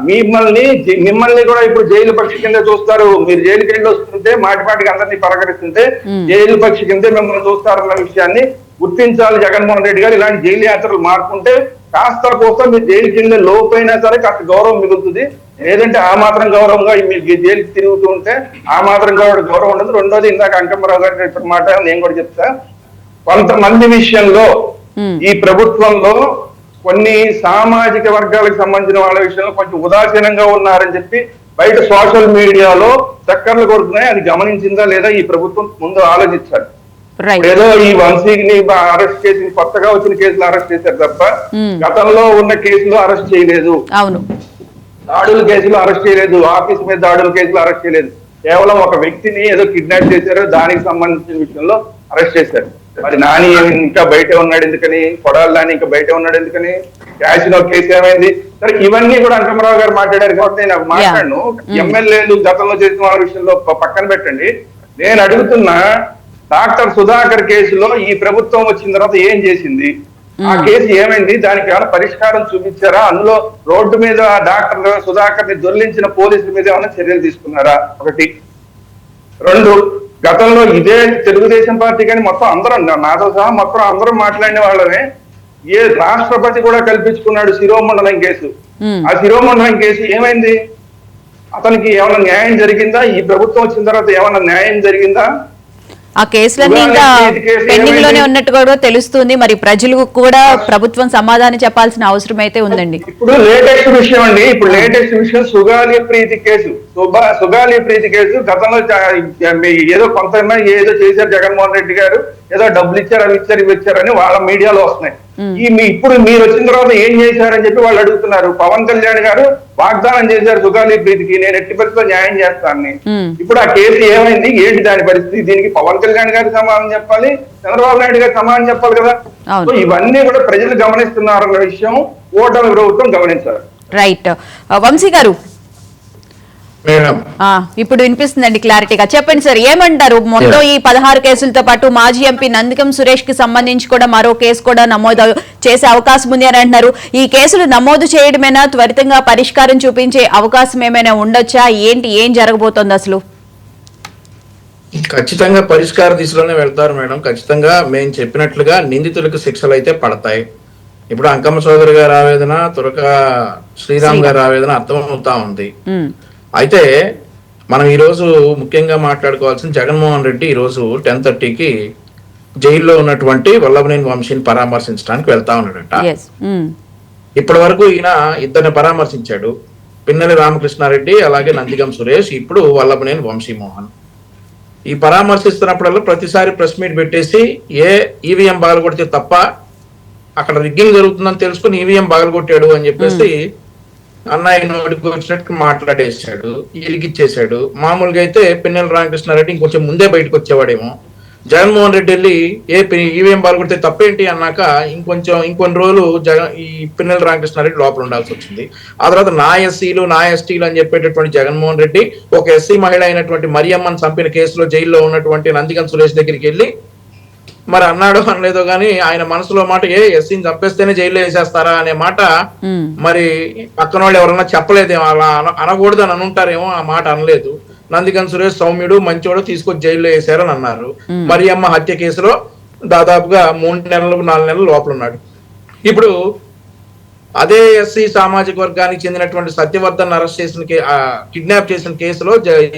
Speaker 3: మిమ్మల్ని కూడా ఇప్పుడు జైలు పక్షి కింద చూస్తారు. మీరు జైలుకి వెళ్ళి వస్తుంటే మాటిమాటికి అందరినీ పలకరిస్తుంటే జైలు పక్షి కిందే మిమ్మల్ని చూస్తారన్న విషయాన్ని గుర్తించాలి జగన్మోహన్ రెడ్డి గారు. ఇలాంటి జైలు యాత్రలు మారుకుంటే కాస్త కోసం మీరు జైలుకి వెళ్ళే లోపైనా సరే కాస్త గౌరవం మిగులుతుంది. లేదంటే ఆ మాత్రం గౌరవంగా మీరు జైలుకి తిరుగుతూ ఉంటే ఆ మాత్రం గౌరవం ఉండదు. రెండోది, ఇందాక అంకమ్మరావు గారు చెప్పిన మాట నేను కూడా చెప్తా, కొంతమంది విషయంలో ఈ ప్రభుత్వంలో కొన్ని సామాజిక వర్గాలకు సంబంధించిన వాళ్ళ విషయంలో కొంచెం ఉదాసీనంగా ఉన్నారని చెప్పి బయట సోషల్ మీడియాలో చక్కర్లు కొడుతున్నాయి. అది గమనించిందా లేదా ఈ ప్రభుత్వం ముందు ఆలోచించాలి. ఏదో ఈ వంశీని అరెస్ట్ చేసి కొత్తగా వచ్చిన కేసులు అరెస్ట్ చేశారు తప్ప గతంలో ఉన్న కేసులు అరెస్ట్ చేయలేదు.
Speaker 1: అవును,
Speaker 3: దాడుల కేసులు అరెస్ట్ చేయలేదు, ఆఫీస్ మీద దాడుల కేసులు అరెస్ట్ చేయలేదు. కేవలం ఒక వ్యక్తిని ఏదో కిడ్నాప్ చేశారు, దానికి సంబంధించిన విషయంలో అరెస్ట్ చేశారు. మరి నాని ఇంకా బయటే ఉన్నాడు ఎందుకని, కొడాలి నాని ఇంకా బయటే ఉన్నాడు ఎందుకని, క్యాసినో కేసు ఏమైంది? సరే, ఇవన్నీ కూడా అంకమ్మరావు గారు మాట్లాడారు కాబట్టి నేను మాట్లాడను. ఎమ్మెల్యేలు గతంలో చేసిన వాళ్ళ విషయంలో పక్కన పెట్టండి. నేను అడుగుతున్నా, డాక్టర్ సుధాకర్ కేసులో ఈ ప్రభుత్వం వచ్చిన తర్వాత ఏం చేసింది? ఆ కేసు ఏమైంది? దానికి ఏమైనా పరిష్కారం చూపించారా? అందులో రోడ్డు మీద డాక్టర్ సుధాకర్ ని దొర్లించిన పోలీసుల మీద ఏమైనా చర్యలు తీసుకున్నారా? ఒకటి. రెండు, గతంలో ఇదే తెలుగుదేశం పార్టీ కానీ మొత్తం అందరం, నాతో సహా మొత్తం అందరం మాట్లాడిన వాళ్ళనే ఏ రాష్ట్రపతి కూడా కల్పించుకున్నాడు శిరోమండలం కేసు. ఆ శిరోమండలం కేసు ఏమైంది? అతనికి ఏమైనా న్యాయం జరిగిందా? ఈ ప్రభుత్వం వచ్చిన తర్వాత ఏమైనా న్యాయం జరిగిందా?
Speaker 1: ఆ కేసులన్నీ ఇంకా పెండింగ్ లోనే ఉన్నట్టు కూడా తెలుస్తుంది. మరి ప్రజలకు కూడా ప్రభుత్వం సమాధానం చెప్పాల్సిన అవసరం అయితే ఉందండి.
Speaker 3: ఇప్పుడు లేటెస్ట్ విషయం అండి, ఇప్పుడు లేటెస్ట్ విషయం సుగాలి ప్రీతి కేసు. సుగాలి ప్రీతి కేసు గతంలో ఏదో కొంతమంది ఏదో చేశారు జగన్మోహన్ రెడ్డి గారు, ఏదో డబ్బులు ఇచ్చారు, అవి ఇచ్చారు, ఇవి ఇచ్చారని వాళ్ళ మీడియాలో వస్తున్నాయి. ఇప్పుడు మీరు వచ్చిన తర్వాత ఏం చేశారని చెప్పి వాళ్ళు అడుగుతున్నారు. పవన్ కళ్యాణ్ గారు వాగ్దానం చేశారు సుగాలి ప్రీతికి నేను ఎట్టి పరిస్థితుల్లో న్యాయం చేస్తానని. ఇప్పుడు ఆ కేసు ఏమైంది, ఏంటి దాని పరిస్థితి? దీనికి పవన్ కళ్యాణ్ గారికి సమాధానం చెప్పాలి, చంద్రబాబు నాయుడు గారికి సమాధానం చెప్పాలి కదా. సో ఇవన్నీ కూడా ప్రజలు గమనిస్తున్నారన్న విషయం ఓటమి ప్రభుత్వం గమనించారు.
Speaker 1: రైట్. వంశీ గారు ఇప్పుడు వినిపిస్తుందండి క్లారిటీగా. చెప్పండి సార్, ఏమంటారు? మొత్తం ఈ 16 కేసులతో పాటు మాజీ ఎంపీ నందిగం సురేష్ కి సంబంధించి కూడా మరో కేసు కూడా నమోదు చేసే అవకాశం ఉంది అని అంటున్నారు. ఈ కేసులు నమోదు చేయడమేనా, త్వరితంగా పరిష్కారం చూపించే అవకాశం ఏమైనా ఉండొచ్చా? ఏం జరగబోతోంది అసలు?
Speaker 4: ఖచ్చితంగా పరిష్కార దిశలోనే వెళ్తారు మేడం. ఖచ్చితంగా మేము చెప్పినట్లుగా నిందితులకు శిక్షలు అయితే పడతాయి. ఇప్పుడు అంకమ్మ చౌదరి గారి ఆవేదన, తురక శ్రీరామ్ గారి ఆవేదన అర్థమవుతా ఉంది. అయితే మనం ఈరోజు ముఖ్యంగా మాట్లాడుకోవాల్సిన జగన్మోహన్ రెడ్డి ఈరోజు 10:30కి జైల్లో ఉన్నటువంటి వల్లభనేని వంశీని పరామర్శించడానికి వెళ్తా ఉన్నాడట. ఇప్పటి వరకు ఈయన ఇద్దరిని పరామర్శించాడు, పిన్నెల్లి రామకృష్ణారెడ్డి అలాగే నందిగం సురేష్, ఇప్పుడు వల్లభనేని వంశీమోహన్. ఈ పరామర్శిస్తున్నప్పుడల్లా ప్రతిసారి ప్రెస్ మీట్ పెట్టేసి ఈవీఎం పగలగొడితే తప్ప అక్కడ రిగ్గింగ్ జరుగుతుందని తెలుసుకుని ఈవీఎం పగలగొట్టాడు అని చెప్పేసి అన్నయ్య నోటికి వచ్చినట్టు మాట్లాడేసాడు, ఇరిగిచ్చేశాడు. మామూలుగా అయితే పిన్నెల్లి రామకృష్ణారెడ్డి ఇంకొంచెం ముందే బయటకు వచ్చేవాడేమో. జగన్మోహన్ రెడ్డి వెళ్ళి ఈవీఎం పాల్గొడితే తప్పేంటి అన్నాక ఇంకొన్ని రోజులు ఈ పిన్నెల్లి రామకృష్ణారెడ్డి లోపల ఉండాల్సి వచ్చింది. ఆ తర్వాత నా ఎస్సీలు నా ఎస్టీలు అని చెప్పేటటువంటి జగన్మోహన్ రెడ్డి ఒక ఎస్సీ మహిళ అయినటువంటి మరియమ్మని చంపిన కేసులో జైల్లో ఉన్నటువంటి నందిగం సురేష్ దగ్గరికి వెళ్ళి మరి అన్నాడో అనలేదో గానీ ఆయన మనసులో మాట ఎస్సీని చంపేస్తేనే జైల్లో వేసేస్తారా అనే మాట మరి పక్కన వాళ్ళు ఎవరన్నా చెప్పలేదేమో, అలా అనకూడదు అని అనుంటారేమో, ఆ మాట అనలేదు. నందిగం సురేష్ సౌమ్యుడు మంచివాడు తీసుకొచ్చి జైల్లో వేశారని అన్నారు. మరియమ్మ హత్య కేసులో దాదాపుగా 3 నెలలు 4 నెలలు లోపల ఉన్నాడు. ఇప్పుడు అదే ఎస్సీ సామాజిక వర్గానికి చెందినటువంటి సత్యవర్ధన్ అరెస్ట్ చేసిన కిడ్నాప్ చేసిన కేసులో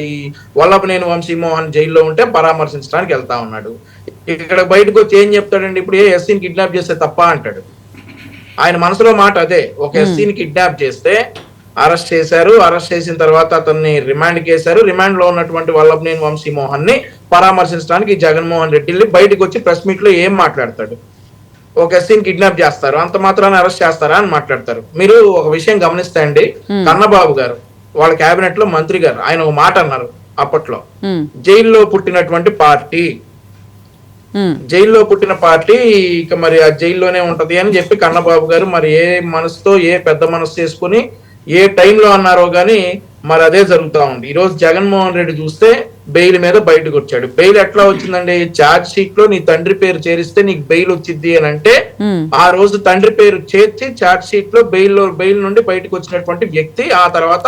Speaker 4: ఈ వల్లభనేని వంశీమోహన్ జైల్లో ఉంటే పరామర్శించడానికి వెళ్తా ఉన్నాడు. ఇక్కడ బయటకు వచ్చి ఏం చెప్తాడండి, ఇప్పుడు ఎస్సీని కిడ్నాప్ చేస్తే తప్ప అంటాడు. ఆయన మనసులో మాట అదే, ఒక ఎస్సీని కిడ్నాప్ చేస్తే అరెస్ట్ చేశారు, అరెస్ట్ చేసిన తర్వాత అతన్ని రిమాండ్కి వేశారు. రిమాండ్ లో ఉన్నటువంటి వల్లభనేని వంశీమోహన్ ని పరామర్శించడానికి జగన్మోహన్ రెడ్డి బయటకు వచ్చి ప్రెస్ మీట్ లో ఏం మాట్లాడతాడు? ఒక ఎస్సీని కిడ్నాప్ చేస్తారు, అంత మాత్రాన్ని అరెస్ట్ చేస్తారా అని మాట్లాడతారు. మీరు ఒక విషయం గమనిస్తాయండి, కన్నబాబు గారు వాళ్ళ కేబినెట్ లో మంత్రి గారు ఆయన ఒక మాట అన్నారు అప్పట్లో, జైల్లో పుట్టినటువంటి పార్టీ, జైల్లో పుట్టిన పార్టీ ఇక మరి ఆ జైల్లోనే ఉంటది అని చెప్పి కన్నబాబు గారు మరి ఏ మనసుతో ఏ పెద్ద మనసు చేసుకుని ఏ టైంలో అన్నారో గాని మరి అదే జరుగుతా ఉంది. ఈ రోజు జగన్మోహన్ రెడ్డి చూస్తే బెయిల్ మీద బయటకు వచ్చాడు. బెయిల్ ఎట్లా వచ్చిందండి? ఛార్జ్ షీట్ లో నీ తండ్రి పేరు చేరిస్తే నీకు బెయిల్ వచ్చింది అని అంటే ఆ రోజు తండ్రి పేరు చేర్చి ఛార్జ్ షీట్ లో బెయిల్ నుండి బయటకు వచ్చినటువంటి వ్యక్తి ఆ తర్వాత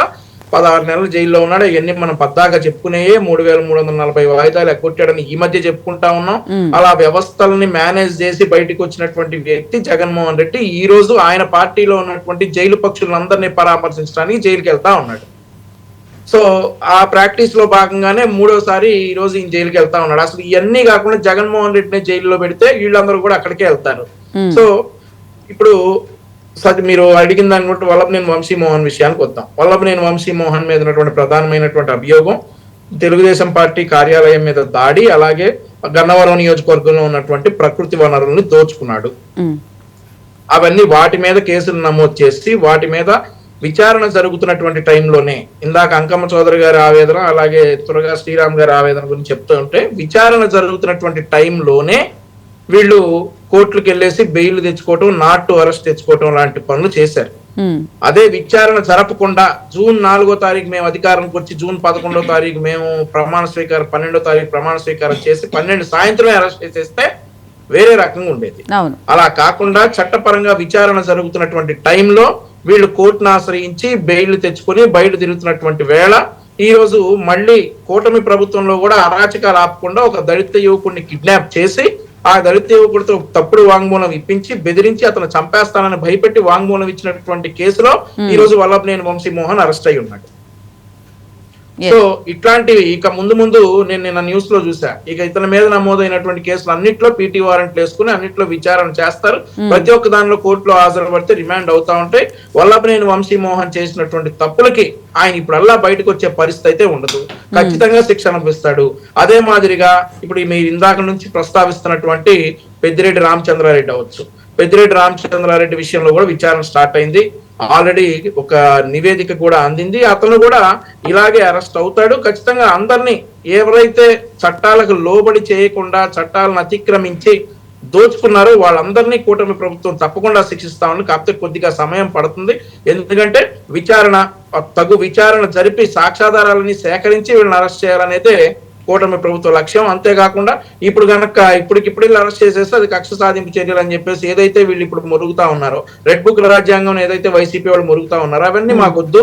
Speaker 4: 16 నెలలు జైల్లో ఉన్నాడు. ఇవన్నీ మనం పద్దాగా చెప్పుకునే 3340 వాయిదాలు ఎగ్గొట్టాడని ఈ మధ్య చెప్పుకుంటా ఉన్నాం. అలా వ్యవస్థలని మేనేజ్ చేసి బయటకు వచ్చినటువంటి వ్యక్తి జగన్మోహన్ రెడ్డి ఈ రోజు ఆయన పార్టీలో ఉన్నటువంటి జైలు పక్షులందరినీ పరామర్శించడానికి జైలుకి వెళ్తా ఉన్నాడు. సో ఆ ప్రాక్టీస్ లో భాగంగానే 3వసారి ఈ రోజు ఈయన జైలుకి వెళ్తా ఉన్నాడు. అసలు ఇవన్నీ కాకుండా జగన్మోహన్ రెడ్డిని జైల్లో పెడితే వీళ్ళందరూ కూడా అక్కడికే వెళ్తారు. సో ఇప్పుడు మీరు అడిగిన దాన్ని బట్టి వల్లభనేని వంశీమోహన్ విషయానికి వద్దాం. వల్లభనేని వంశీమోహన్ మీద ఉన్నటువంటి ప్రధానమైనటువంటి అభియోగం తెలుగుదేశం పార్టీ కార్యాలయం మీద దాడి, అలాగే గన్నవరం నియోజకవర్గంలో ఉన్నటువంటి ప్రకృతి వనరుల్ని దోచుకున్నాడు. అవన్నీ వాటి మీద కేసులు నమోదు చేసి వాటి మీద విచారణ జరుగుతున్నటువంటి టైంలోనే ఇందాక అంకమ్మ చౌదరి గారి ఆవేదన అలాగే తురగా శ్రీరామ్ గారి ఆవేదన గురించి చెప్తూ ఉంటే విచారణ జరుగుతున్నటువంటి టైంలోనే వీళ్ళు కోర్టులకు వెళ్ళేసి బెయిల్ తెచ్చుకోవటం, నాట్ టు అరెస్ట్ తెచ్చుకోవటం లాంటి పనులు చేశారు. అదే విచారణ జరపకుండా జూన్ 4వ తారీఖు మేము అధికారానికి వచ్చి జూన్ 11వ తారీఖు మేము ప్రమాణ స్వీకారం 12వ తారీఖు ప్రమాణ స్వీకారం చేసి 12 సాయంత్రమే అరెస్ట్ చేసేస్తే వేరే రకంగా ఉండేది. అలా కాకుండా చట్టపరంగా విచారణ జరుగుతున్నటువంటి టైంలో వీళ్ళు కోర్టును ఆశ్రయించి బెయిల్ తెచ్చుకొని బయట తిరుగుతున్నటువంటి వేళ ఈ రోజు మళ్ళీ కూటమి ప్రభుత్వంలో కూడా అరాచకాలు ఆపకుండా ఒక దళిత యువకుడిని కిడ్నాప్ చేసి ఆ దళిత యువకుడితో తప్పుడు వాంగ్మూలం ఇప్పించి బెదిరించి అతను చంపేస్తానని భయపెట్టి వాంగ్మూలం ఇచ్చినటువంటి కేసులో ఈ రోజు వల్లభనేని వంశీమోహన్ అరెస్ట్ అయి ఉన్నాడు. సో ఇట్లాంటివి ఇక ముందు నేను నిన్న న్యూస్ లో చూసా. ఇక ఇతని మీద నమోదైనటువంటి కేసులు అన్నిట్లో పీటీ వారెంట్లు వేసుకుని అన్నిట్లో విచారణ చేస్తారు. ప్రతి ఒక్క దానిలో కోర్టులో హాజరుపడితే రిమాండ్ అవుతా ఉంటాయి. వల్లభనేని వంశీమోహన్ చేసినటువంటి తప్పులకి ఆయన ఇప్పుడల్లా బయటకు వచ్చే పరిస్థితి అయితే ఉండదు. ఖచ్చితంగా శిక్ష అనిపిస్తాడు. అదే మాదిరిగా ఇప్పుడు మీరు ఇందాక నుంచి ప్రస్తావిస్తున్నటువంటి పెద్దిరెడ్డి రామచంద్రారెడ్డి అవ్వచ్చు. పెద్దిరెడ్డి రామచంద్రారెడ్డి విషయంలో కూడా విచారణ స్టార్ట్ అయింది. ఆల్రెడీ ఒక నివేదిక కూడా అందింది. అతను కూడా ఇలాగే అరెస్ట్ అవుతాడు. ఖచ్చితంగా అందరినీ ఎవరైతే చట్టాలకు లోబడి చేయకుండా చట్టాలను అతిక్రమించి దోచుకున్నారో వాళ్ళందరినీ కూటమి ప్రభుత్వం తప్పకుండా శిక్షిస్తామని, కాకపోతే కొద్దిగా సమయం పడుతుంది. ఎందుకంటే తగు విచారణ జరిపి సాక్ష్యాధారాలని సేకరించి వీళ్ళని అరెస్ట్ చేయాలనేదే కూటమి ప్రభుత్వ లక్ష్యం. అంతేకాకుండా ఇప్పుడు గనక ఇప్పటికిప్పుడు అరెస్ట్ చేసేస్తే అది కక్ష సాధింపు చర్యలు అని చెప్పేసి ఏదైతే వీళ్ళు ఇప్పుడు మురుగుతా ఉన్నారో, రెడ్ బుక్ రాజ్యాంగం ఏదైతే వైసీపీ వాళ్ళు మురుగుతా ఉన్నారో అవన్నీ మాకొద్దు,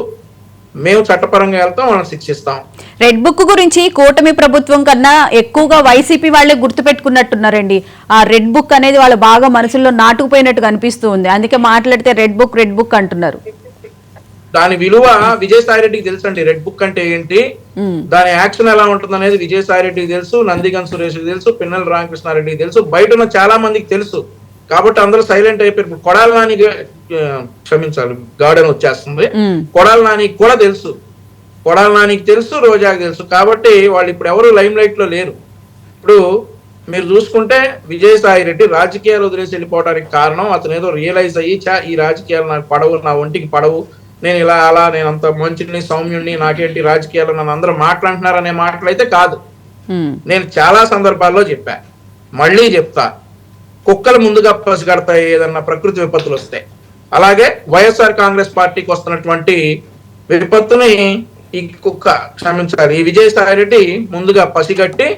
Speaker 4: మేము చట్టపరంగా వెళ్తాం, వాళ్ళని శిక్షిస్తాం.
Speaker 1: రెడ్ బుక్ గురించి కూటమి ప్రభుత్వం కన్నా ఎక్కువగా వైసీపీ వాళ్ళే గుర్తుపెట్టుకున్నట్టున్నారండి. ఆ రెడ్ బుక్ అనేది వాళ్ళ బాగా మనసులో నాటుకుపోయినట్టుగా అనిపిస్తూ ఉంది. అందుకే మాట్లాడితే రెడ్ బుక్ అంటున్నారు.
Speaker 4: దాని విలువ విజయసాయి రెడ్డికి తెలుసు అండి. రెడ్ బుక్ అంటే ఏంటి, దాని యాక్షన్ ఎలా ఉంటుంది అనేది విజయసాయి రెడ్డికి తెలుసు, నందిగం సురేష్కి తెలుసు, పిన్నెల రామకృష్ణారెడ్డికి తెలుసు, బయట ఉన్న చాలా మందికి తెలుసు. కాబట్టి అందరూ సైలెంట్ అయిపోయారు. కొడాలి నాని, క్షమించాలి గార్డెన్ వచ్చేస్తుంది, కొడాలి నానికి కూడా తెలుసు, కొడాలి నానికి తెలుసు, రోజాకి తెలుసు. కాబట్టి వాళ్ళు ఇప్పుడు ఎవరు లైమ్ లైట్ లో లేరు. ఇప్పుడు మీరు చూసుకుంటే విజయసాయి రెడ్డి రాజకీయాలు వదిలేసి వెళ్ళిపోవడానికి కారణం అతను ఏదో రియలైజ్ అయ్యి ఈ రాజకీయాలు నాకు పడవు, నా ఒంటికి పడవు, నేను ఇలా అలా, నేను అంత మంచిని సౌమ్యుణ్ణి, నాకేంటి రాజకీయాలు, నన్ను అందరూ మాట్లాడుతున్నారు అనే మాటలైతే కాదు. నేను చాలా సందర్భాల్లో చెప్పా, మళ్ళీ చెప్తా, కుక్కలు ముందుగా పసిగడతాయి ఏదన్నా ప్రకృతి విపత్తులు వస్తాయి. అలాగే వైఎస్ఆర్ కాంగ్రెస్ పార్టీకి వస్తున్నటువంటి విపత్తుని ఈ కుక్క, క్షమించాలి, ఈ విజయసాయి రెడ్డి ముందుగా పసిగట్టి,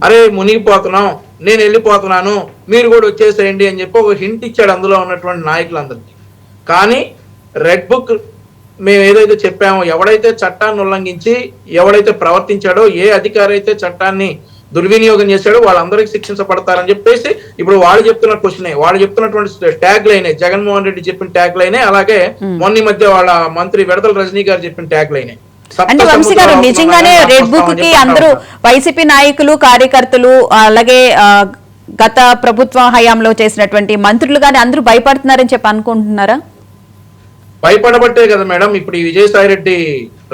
Speaker 4: అరే మునిగిపోతున్నాం, నేను వెళ్ళిపోతున్నాను, మీరు కూడా వచ్చేసేయండి అని చెప్పి ఒక హింట్ ఇచ్చాడు అందులో ఉన్నటువంటి నాయకులందరికీ. కానీ రెడ్ బుక్ మేము ఏదైతే చెప్పామో, ఎవడైతే చట్టాన్ని ఉల్లంఘించి ఎవడైతే ప్రవర్తించాడో, ఏ అధికారి అయితే చట్టాన్ని దుర్వినియోగం చేశాడో వాళ్ళందరికీ శిక్షించబడతారని చెప్పేసి ఇప్పుడు వాళ్ళు చెప్తున్న క్వశ్చనే, వాళ్ళు చెప్తున్నటువంటి ట్యాగ్ లైనే, జగన్మోహన్ రెడ్డి చెప్పిన ట్యాగ్ లైనే, అలాగే మొన్న మధ్య వాళ్ళ మంత్రి విడదల రజనీ గారు చెప్పిన ట్యాగ్ లైనే.
Speaker 1: అంటే వంశీ గారు, నిజంగానే రెడ్ బుక్ కి అందరూ వైసీపీ నాయకులు, కార్యకర్తలు, అలాగే గత ప్రభుత్వ హయాంలో చేసినటువంటి మంత్రులు గాని అందరూ భయపడుతున్నారని చెప్పి అనుకుంటున్నారా?
Speaker 4: భయపడబట్టే కదా మేడం ఇప్పుడు ఈ విజయసాయి రెడ్డి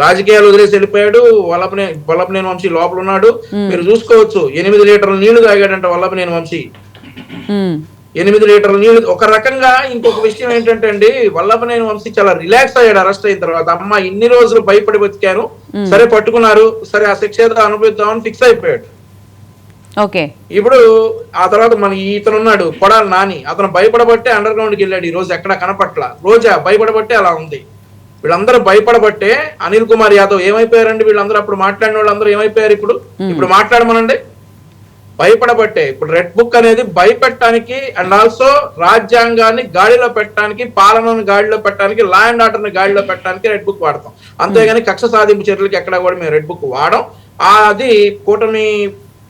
Speaker 4: రాజకీయాలు వదిలేసి వెళ్ళిపోయాడు. వల్లభనేని వంశీ లోపల ఉన్నాడు. మీరు చూసుకోవచ్చు, 8 లీటర్ల నీళ్లు తాగాడంట వల్లభనేని వంశీ. 8 లీటర్ల నీళ్లు. ఒక రకంగా ఇంకొక విషయం ఏంటంటే అండి, వల్లభనేని వంశీ చాలా రిలాక్స్ అయ్యాడు అరెస్ట్ అయిన తర్వాత. అమ్మ ఇన్ని రోజులు భయపడి బతికాను, సరే పట్టుకున్నారు, సరే ఆ శిక్ష అనుభవిద్దామని ఫిక్స్ అయిపోయాడు.
Speaker 1: ఓకే,
Speaker 4: ఇప్పుడు ఆ తర్వాత మన ఇతను ఉన్నాడు కొడాలి నాని, అతను భయపడబట్టే అండర్ గ్రౌండ్కి వెళ్ళాడు. ఈ రోజు ఎక్కడ కనపట్ల. రోజా భయపడబట్టే అలా ఉంది. వీళ్ళందరూ భయపడబట్టే అనిల్ కుమార్ యాదవ్ ఏమైపోయారండి, వీళ్ళందరూ అప్పుడు మాట్లాడిన వాళ్ళందరూ ఏమైపోయారు ఇప్పుడు మాట్లాడమనండి. భయపడబట్టే. ఇప్పుడు రెడ్ బుక్ అనేది భయపెట్టడానికి అండ్ ఆల్సో రాజ్యాంగాన్ని గాడిలో పెట్టడానికి, పాలనను గాడిలో పెట్టడానికి, లా అండ్ ఆర్డర్ ని గాడిలో పెట్టడానికి రెడ్ బుక్ వాడతాం. అంతేగాని కక్ష సాధింపు చర్యలకు ఎక్కడ కూడా మేము రెడ్ బుక్ వాడం. అది కూటమి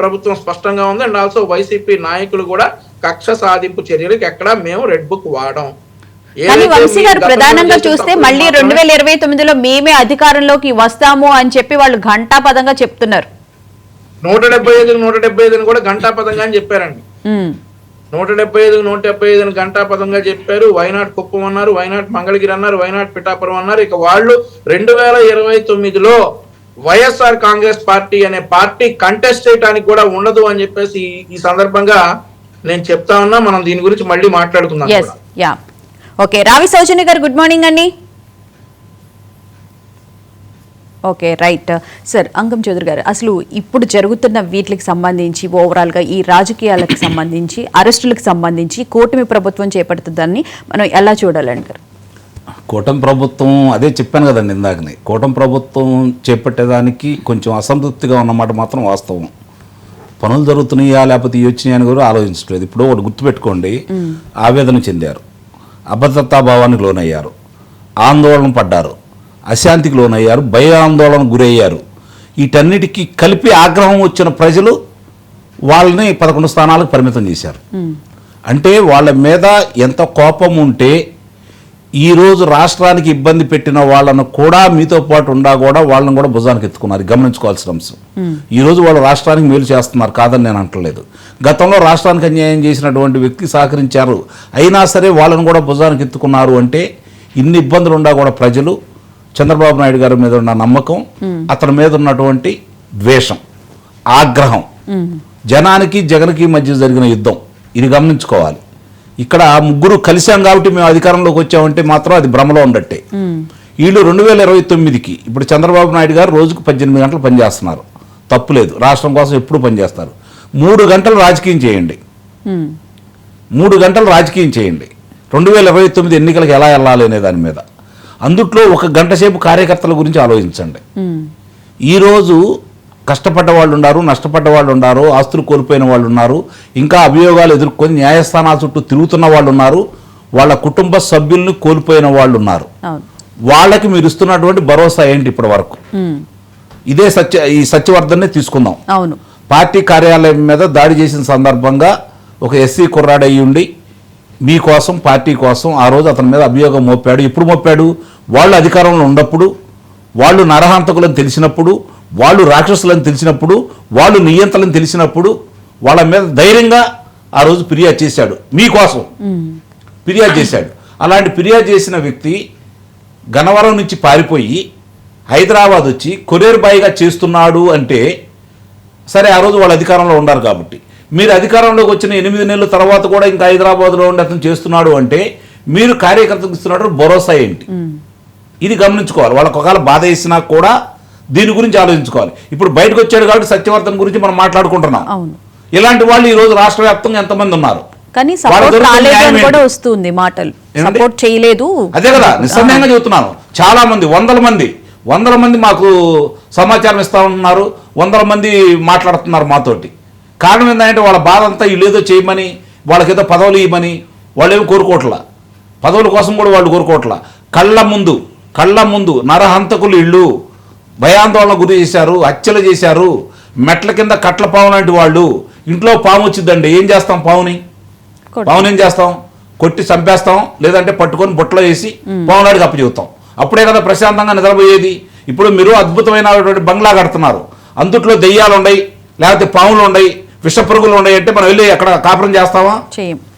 Speaker 4: ప్రభుత్వం స్పష్టంగా ఉంది. అండ్ ఆల్సో వైసీపీ నాయకులు కూడా కక్ష సాధింపు చర్యలకు ఎక్కడ మేము రెడ్ బుక్ వాడం.
Speaker 1: కానీ వంశీ గారు, ప్రధానంగా చూస్తే మళ్ళీ 2029లో మేమే అధికారంలోకి వస్తాము అని చెప్పి వాళ్ళు ఘంటాపదంగా చెప్తున్నారు.
Speaker 4: 175 కూడా ఘంటాపదంగా అని చెప్పారండి. 175 ఘంటాపదంగా చెప్పారు. వైనాడ్ కుప్పం అన్నారు, వైనాడ్ మంగళగిరి అన్నారు, వైనాడ్ పిఠాపురం అన్నారు. ఇక వాళ్ళు 2029లో వైఎస్ఆర్ కాంగ్రెస్ పార్టీ అనే పార్టీ కంటెస్ట్ చేయడానికి కూడా ఉండదు అని చెప్పేసి ఈ సందర్భంగా నేను చెప్తా ఉన్నా. మనం దీని గురించి మళ్ళీ మాట్లాడుకుందాం.
Speaker 1: Okay, Ravi Soujanya garu, good morning అండి. Okay, right sir. Ankam Chowdary garu, అసలు ఇప్పుడు జరుగుతున్న వీటికి సంబంధించి ఓవరాల్గా ఈ రాజకీయాలకు సంబంధించి, అరెస్టులకు సంబంధించి కూటమి ప్రభుత్వం చేపడుతుందని మనం ఎలా చూడాలంటారు?
Speaker 2: కూటమి ప్రభుత్వం, అదే చెప్పాను కదండి ఇందాకనే, కూటమి ప్రభుత్వం చేపట్టేదానికి కొంచెం అసంతృప్తిగా ఉన్నమాట మాత్రం వాస్తవం. పనులు జరుగుతున్నాయా లేకపోతే ఇవి వచ్చినాయి అని కూడా ఆలోచించలేదు. ఇప్పుడు ఒకటి గుర్తుపెట్టుకోండి, ఆవేదన చెందారు, అభద్రతాభావానికి లోనయ్యారు, ఆందోళన పడ్డారు, అశాంతికి లోనయ్యారు, భయాందోళనకు గురయ్యారు. వీటన్నిటికీ కలిపి ఆగ్రహం వచ్చిన ప్రజలు వాళ్ళని 11 స్థానాలకు పరిమితం చేశారు. అంటే వాళ్ళ మీద ఎంత కోపం ఉంటే ఈరోజు రాష్ట్రానికి ఇబ్బంది పెట్టిన వాళ్ళను కూడా మీతో పాటు ఉండా కూడా వాళ్ళని కూడా భుజానికి ఎత్తుకున్నారు. గమనించుకోవాల్సిన అంశం. ఈరోజు వాళ్ళు రాష్ట్రానికి మేలు చేస్తున్నారు, కాదని నేను అంటలేదు. గతంలో రాష్ట్రానికి అన్యాయం చేసినటువంటి వ్యక్తి సహకరించారు, అయినా సరే వాళ్ళని కూడా భుజానికి ఎత్తుకున్నారు. అంటే ఇన్ని ఇబ్బందులు ఉండా కూడా ప్రజలు చంద్రబాబు నాయుడు గారి మీద ఉన్న నమ్మకం, అతని మీద ఉన్నటువంటి ద్వేషం, ఆగ్రహం, జనానికి జగన్కి మధ్య జరిగిన యుద్ధం, ఇది గమనించుకోవాలి. ఇక్కడ ముగ్గురు కలిసాం కాబట్టి మేము అధికారంలోకి వచ్చామంటే మాత్రం అది భ్రమలో ఉండట్టే. వీళ్ళు 2029కి ఇప్పుడు చంద్రబాబు నాయుడు గారు రోజుకు 18 గంటలు పనిచేస్తున్నారు, తప్పులేదు, రాష్ట్రం కోసం ఎప్పుడు పనిచేస్తారు. 3 గంటలు రాజకీయం చేయండి, 3 గంటలు రాజకీయం చేయండి 2029 ఎన్నికలకు ఎలా వెళ్ళాలి అనే దాని మీద. అందుట్లో 1 గంట సేపు కార్యకర్తల గురించి ఆలోచించండి. ఈరోజు కష్టపడ్డ వాళ్ళు ఉన్నారు, నష్టపడ్డ వాళ్ళు ఉన్నారు, ఆస్తులు కోల్పోయిన వాళ్ళు ఉన్నారు, ఇంకా అభియోగాలు ఎదుర్కొని న్యాయస్థానాల చుట్టూ తిరుగుతున్న వాళ్ళు ఉన్నారు, వాళ్ళ కుటుంబ సభ్యుల్ని కోల్పోయిన వాళ్ళు ఉన్నారు. వాళ్ళకి మీరు ఇస్తున్నటువంటి భరోసా ఏంటి ఇప్పటి వరకు? ఇదే ఈ సత్యవర్ధన్ని తీసుకుందాం.
Speaker 1: అవును,
Speaker 2: పార్టీ కార్యాలయం మీద దాడి చేసిన సందర్భంగా ఒక ఎస్సీ కుర్రాడయ్యి ఉండి మీకోసం, పార్టీ కోసం ఆ రోజు అతని మీద అభియోగం మోపాడు. ఎప్పుడు మోపాడు? వాళ్ళు అధికారంలో ఉన్నప్పుడు, వాళ్ళు నరహంతకులని తెలిసినప్పుడు, వాళ్ళు రాక్షసులని తెలిసినప్పుడు, వాళ్ళు నియంత్రణని తెలిసినప్పుడు వాళ్ళ మీద ధైర్యంగా ఆ రోజు ఫిర్యాదు చేశాడు, మీకోసం ఫిర్యాదు చేశాడు. అలాంటి ఫిర్యాదు చేసిన వ్యక్తి గన్నవరం నుంచి పారిపోయి హైదరాబాద్ వచ్చి కొరియర్ బాయ్గా చేస్తున్నాడు అంటే, సరే ఆ రోజు వాళ్ళు అధికారంలో ఉన్నారు కాబట్టి, మీరు అధికారంలోకి వచ్చిన 8 నెలల తర్వాత కూడా ఇంకా హైదరాబాద్లో ఉండి అతను చేస్తున్నాడు అంటే మీరు కార్యకర్తకు ఇస్తున్నాడు భరోసా ఏంటి? ఇది గమనించుకోవాలి. వాళ్ళకి ఒకవేళ బాధ వేసినా కూడా దీని గురించి ఆలోచించుకోవాలి. ఇప్పుడు బయటకు వచ్చాడు కాబట్టి సత్యవర్ధన్ గురించి మనం మాట్లాడుకుంటున్నాం. ఇలాంటి వాళ్ళు ఈ రోజు రాష్ట్ర వ్యాప్తంగా ఎంతమంది ఉన్నారు?
Speaker 1: కానీ సపోర్ట్ కాలేదు అని కూడా వస్తుంది మాటలు, సపోర్ట్ చేయలేదు.
Speaker 2: అదే కదా నిస్సందేహంగా చెబుతున్నాను. చాలా మంది, వందల మంది మాకు సమాచారం ఇస్తా ఉంటున్నారు, 100 మంది మాట్లాడుతున్నారు మాతోటి. కారణం ఏంటంటే వాళ్ళ బాధ అంతా వీళ్ళేదో చేయమని, వాళ్ళకేదో పదవులు ఇవ్వమని వాళ్ళేమో కోరుకోవట్లా, పదవుల కోసం కూడా వాళ్ళు కోరుకోవట్లా. కళ్ళ ముందు నరహంతకులు ఇళ్ళు భయాందోళన గురి చేశారు, హత్యలు చేశారు, మెట్ల కింద కట్ల పాము లాంటి వాళ్ళు. ఇంట్లో పాము వచ్చిందండి, ఏం చేస్తాం? పావుని ఏం చేస్తాం? కొట్టి చంపేస్తాం, లేదంటే పట్టుకొని బుట్టలో వేసి పావునాడికి అప్పచెబుతాం. అప్పుడే కదా ప్రశాంతంగా నిద్రపోయేది. ఇప్పుడు మీరు అద్భుతమైనటువంటి బంగ్లా కడుతున్నారు, అందుట్లో దెయ్యాలు ఉన్నాయి, లేకపోతే పాములు ఉన్నాయి, విషపురుగులు ఉన్నాయి అంటే మనం వెళ్ళి అక్కడ కాపురం చేస్తామా?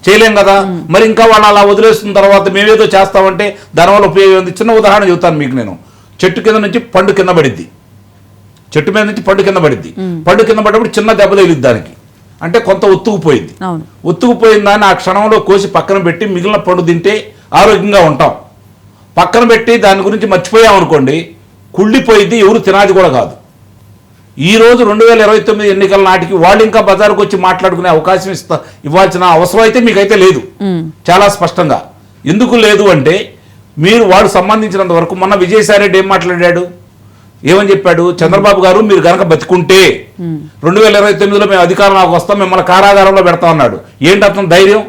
Speaker 2: చేయలేం కదా. మరి ఇంకా వాళ్ళు అలా వదిలేస్తున్న తర్వాత మేమేదో చేస్తామంటే దానివల్ల ఉపయోగం ఉంది. చిన్న ఉదాహరణ చెబుతాను మీకు నేను. చెట్టు కింద నుంచి పండు కింద పడిద్ది, చెట్టు మీద నుంచి పండు కింద పడిద్ది. పండు కింద పడ్డప్పుడు చిన్న దెబ్బ తగిలిద్ది దానికి, అంటే కొంత ఒత్తుకుపోయింది. ఒత్తుకుపోయిన దాన్ని ఆ క్షణంలో కోసి పక్కన పెట్టి మిగిలిన పండు తింటే ఆరోగ్యంగా ఉంటాం. పక్కన పెట్టి దాని గురించి మర్చిపోయామనుకోండి, కుళ్ళిపోయింది, ఎవరు తినాది కూడా కాదు. ఈరోజు 2029 ఎన్నికల నాటికి వాళ్ళు ఇంకా బజారుకు వచ్చి మాట్లాడుకునే అవకాశం ఇవ్వాల్సిన అవసరం అయితే మీకైతే లేదు, చాలా స్పష్టంగా. ఎందుకు లేదు అంటే మీరు వాడు సంబంధించినంత వరకు మొన్న విజయసాయి రెడ్డి ఏం మాట్లాడాడు, ఏమని చెప్పాడు? చంద్రబాబు గారు మీరు గనక బతికుంటే 2029లో మేము అధికారంలోకి వస్తాం, మిమ్మల్ని కారాగారంలో పెడతా అన్నాడు. ఏంటి అతను ధైర్యం?